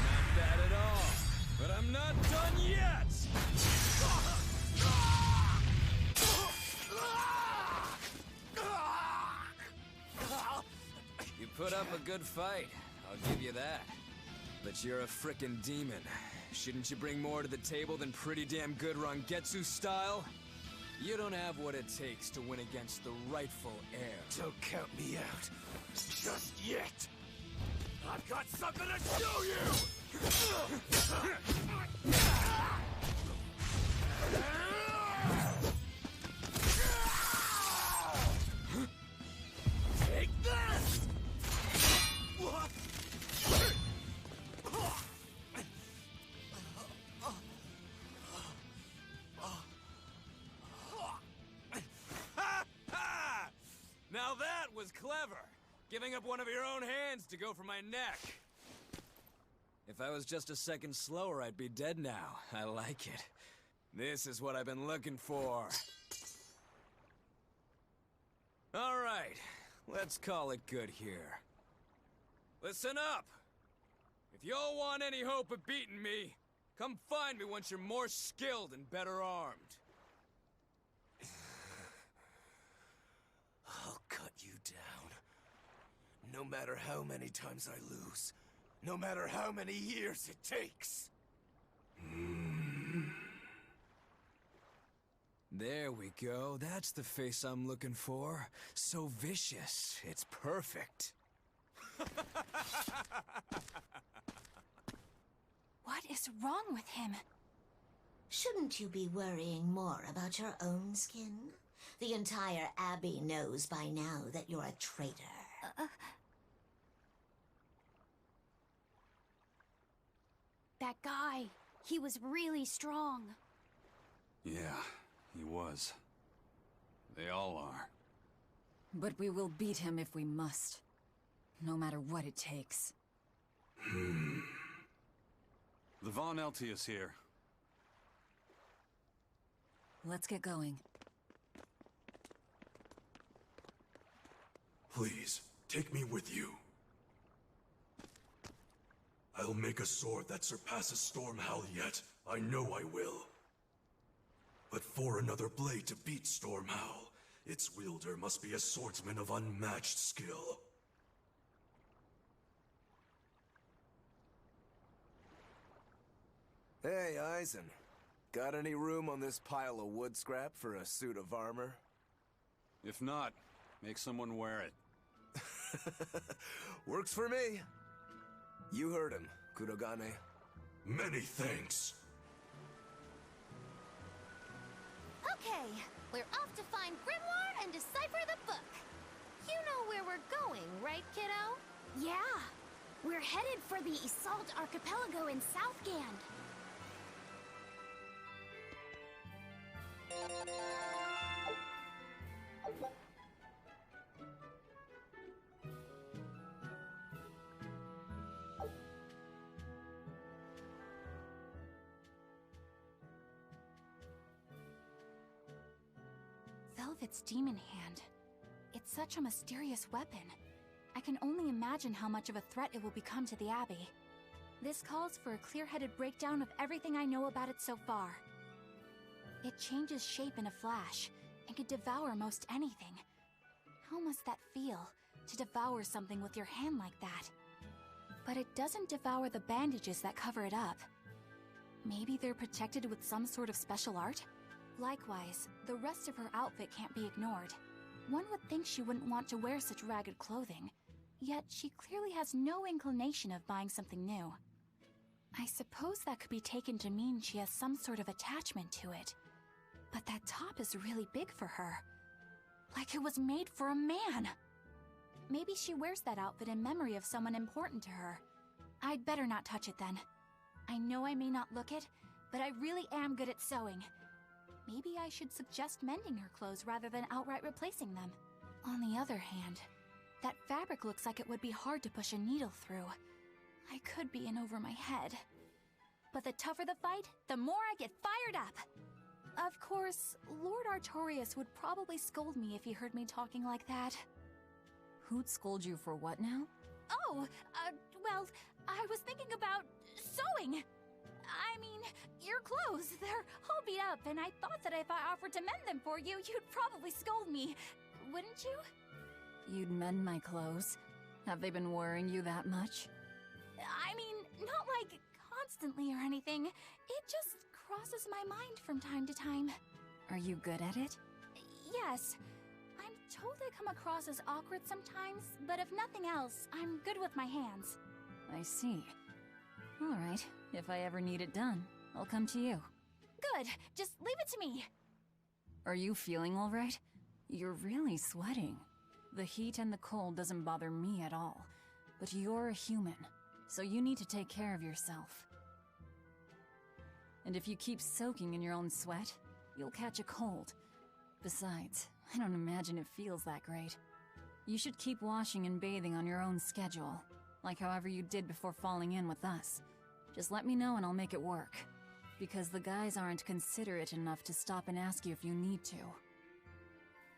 Not bad at all, but I'm not done yet! You put up a good fight, I'll give you that. But you're a frickin' demon. Shouldn't you bring more to the table than pretty damn good Rangetsu style? You don't have what it takes to win against the rightful heir. Don't count me out. Just yet. I've got something to show you! Take this! Now that was clever! Giving up one of your own hands to go for my neck. If I was just a second slower, I'd be dead now. I like it. This is what I've been looking for. All right, let's call it good here. Listen up! If y'all want any hope of beating me, come find me once you're more skilled and better armed. I'll cut you down. No matter how many times I lose. No matter how many years it takes. There we go. That's the face I'm looking for. So vicious. It's perfect. What is wrong with him? Shouldn't you be worrying more about your own skin? The entire Abbey knows by now that you're a traitor. That guy, he was really strong. Yeah, he was. They all are. But we will beat him if we must. No matter what it takes. The Von Eltius here. Let's get going. Please, take me with you. I'll make a sword that surpasses Stormhowl yet. I know I will. But for another blade to beat Stormhowl, its wielder must be a swordsman of unmatched skill. Hey, Eisen. Got any room on this pile of wood scrap for a suit of armor? If not, make someone wear it. Works for me. You heard him, Kurogane. Many thanks. Okay, we're off to find Grimoire and decipher the book. You know where we're going, right, kiddo? Yeah, we're headed for the Isolde Archipelago in Southgand. Velvet's demon hand. It's such a mysterious weapon. I can only imagine how much of a threat it will become to the Abbey. This calls for a clear-headed breakdown of everything I know about it so far. It changes shape in a flash, and can devour most anything. How must that feel, to devour something with your hand like that? But it doesn't devour the bandages that cover it up. Maybe they're protected with some sort of special art? Likewise, the rest of her outfit can't be ignored. One would think she wouldn't want to wear such ragged clothing, yet she clearly has no inclination of buying something new. I suppose that could be taken to mean she has some sort of attachment to it. But that top is really big for her. Like it was made for a man. Maybe she wears that outfit in memory of someone important to her. I'd better not touch it then. I know I may not look it, but I really am good at sewing. Maybe I should suggest mending her clothes rather than outright replacing them. On the other hand, that fabric looks like it would be hard to push a needle through. I could be in over my head. But the tougher the fight, the more I get fired up! Of course, Lord Artorias would probably scold me if he heard me talking like that. Who'd scold you for what now? Oh, well, I was thinking about sewing! I mean, your clothes, they're all beat up, and I thought that if I offered to mend them for you, you'd probably scold me. Wouldn't you? You'd mend my clothes? Have they been worrying you that much? I mean, not like constantly or anything. It just crosses my mind from time to time. Are you good at it? Yes. I'm told I come across as awkward sometimes, but if nothing else, I'm good with my hands. I see. All right. If I ever need it done, I'll come to you. Good. Just leave it to me. Are you feeling all right? You're really sweating. The heat and the cold doesn't bother me at all. But you're a human, so you need to take care of yourself. And if you keep soaking in your own sweat, you'll catch a cold. Besides, I don't imagine it feels that great. You should keep washing and bathing on your own schedule, like however you did before falling in with us. Just let me know and I'll make it work. Because the guys aren't considerate enough to stop and ask you if you need to.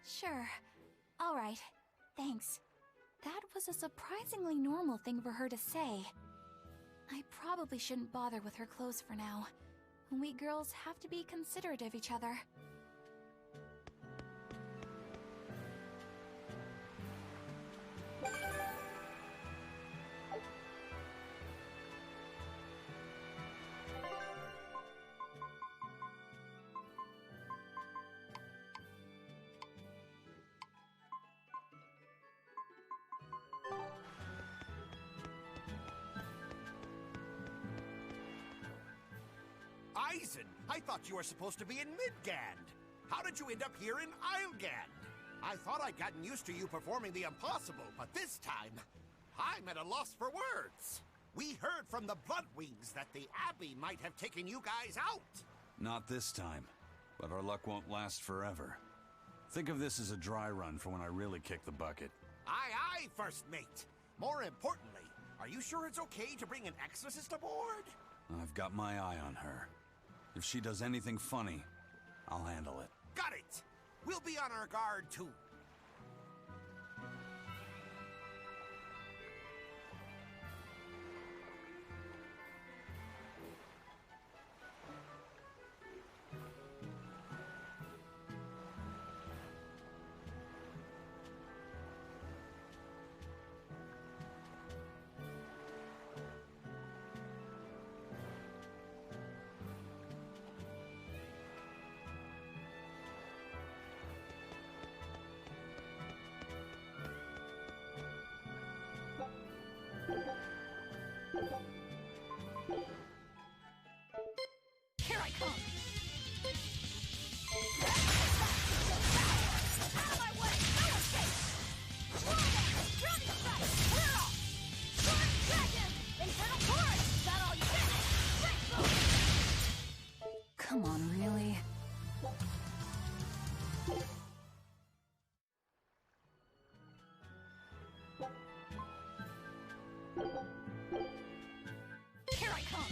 Sure. All right. Thanks. That was a surprisingly normal thing for her to say. I probably shouldn't bother with her clothes for now. We girls have to be considerate of each other. Eisen, I thought you were supposed to be in Midgand. How did you end up here in Islegand? I thought I'd gotten used to you performing the impossible, but this time, I'm at a loss for words. We heard from the Bloodwings that the Abbey might have taken you guys out. Not this time, but our luck won't last forever. Think of this as a dry run for when I really kick the bucket. Aye, aye, First Mate. More importantly, are you sure it's okay to bring an exorcist aboard? I've got my eye on her. If she does anything funny, I'll handle it. Got it! We'll be on our guard, too. Here I come! Out of my way! No escape! Drowning strike! Clear off! Sword dragon! Infernal chorus! Is that all you get? Come on, really? Here I come!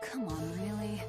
Come on, really?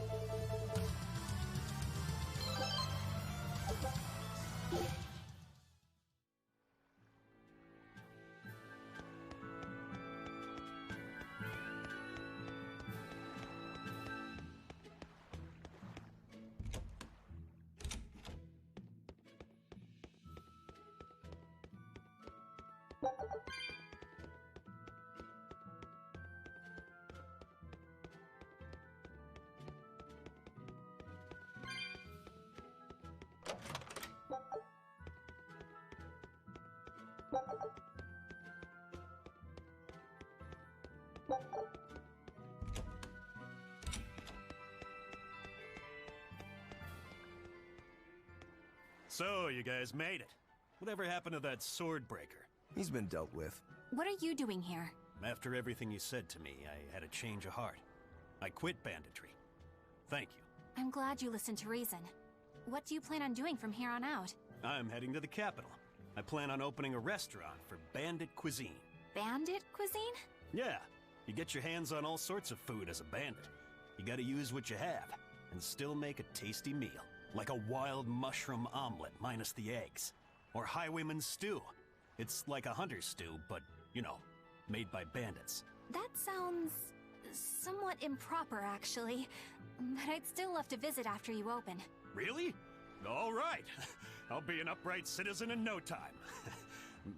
So, you guys made it. Whatever happened to that sword breaker? He's been dealt with. What are you doing here? After everything you said to me, I had a change of heart. I quit banditry. Thank you. I'm glad you listened to reason. What do you plan on doing from here on out? I'm heading to the capital. I plan on opening a restaurant for bandit cuisine. Bandit cuisine? Yeah, you get your hands on all sorts of food as a bandit. You gotta use what you have, and still make a tasty meal. Like a wild mushroom omelet minus the eggs. Or highwayman's stew. It's like a hunter's stew, but, you know, made by bandits. That sounds somewhat improper, actually. But I'd still love to visit after you open. Really? All right. I'll be an upright citizen in no time.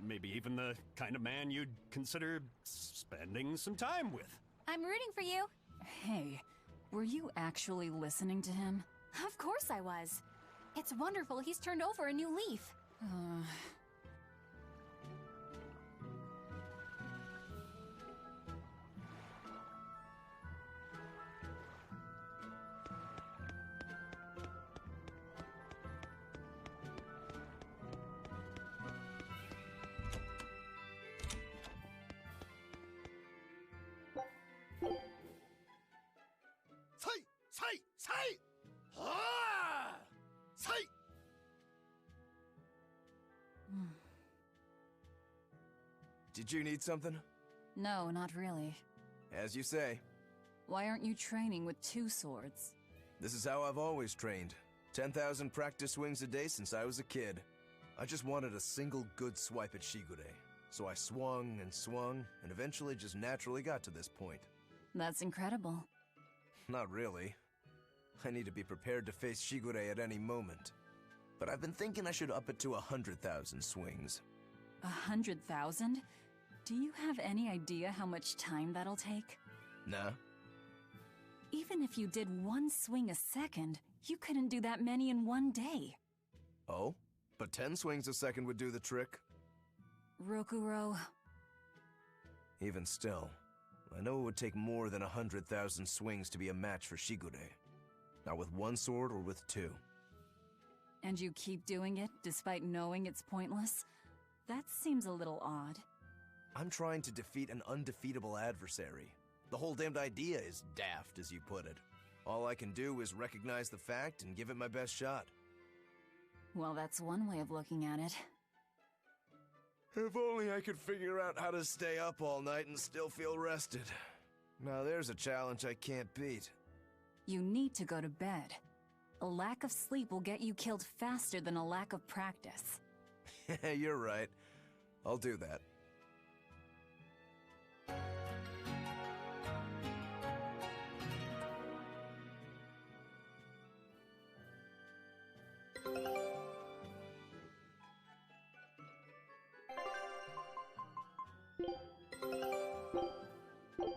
Maybe even the kind of man you'd consider spending some time with. I'm rooting for you. Hey, were you actually listening to him? Of course I was. It's wonderful he's turned over a new leaf. Say! Ah! Say! Did you need something? No, not really. As you say. Why aren't you training with 2 swords? This is how I've always trained. 10,000 practice swings a day since I was a kid. I just wanted a single good swipe at Shigure. So I swung, and eventually just naturally got to this point. That's incredible. Not really. I need to be prepared to face Shigure at any moment. But I've been thinking I should up it to 100,000 swings. 100,000? Do you have any idea how much time that'll take? Nah. Even if you did 1 swing a second, you couldn't do that many in 1 day. Oh? But 10 swings a second would do the trick. Rokuro... Even still, I know it would take more than 100,000 swings to be a match for Shigure. Not with 1 sword or with 2. And you keep doing it, despite knowing it's pointless? That seems a little odd. I'm trying to defeat an undefeatable adversary. The whole damned idea is daft, as you put it. All I can do is recognize the fact and give it my best shot. Well, that's one way of looking at it. If only I could figure out how to stay up all night and still feel rested. Now there's a challenge I can't beat. You need to go to bed. A lack of sleep will get you killed faster than a lack of practice. You're right. I'll do that.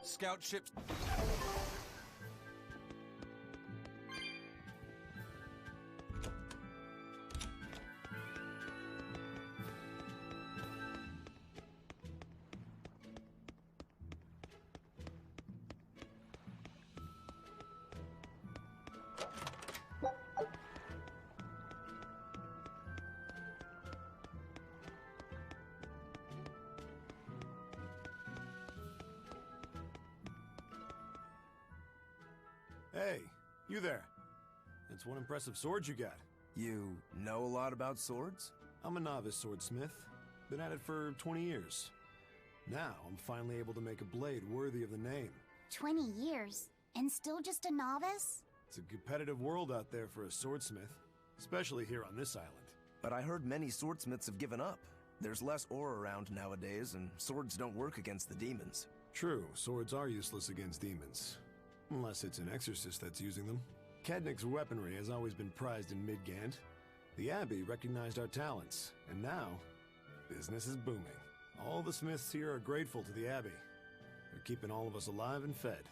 Scout ships. Hey, you there. That's one impressive sword you got. You know a lot about swords? I'm a novice swordsmith. Been at it for 20 years. Now, I'm finally able to make a blade worthy of the name. 20 years? And still just a novice? It's a competitive world out there for a swordsmith, especially here on this island. But I heard many swordsmiths have given up. There's less ore around nowadays, and swords don't work against the demons. True, swords are useless against demons. Unless it's an exorcist that's using them. Kednik's weaponry has always been prized in Midgand. The Abbey recognized our talents, and now, business is booming. All the smiths here are grateful to the Abbey. They're keeping all of us alive and fed.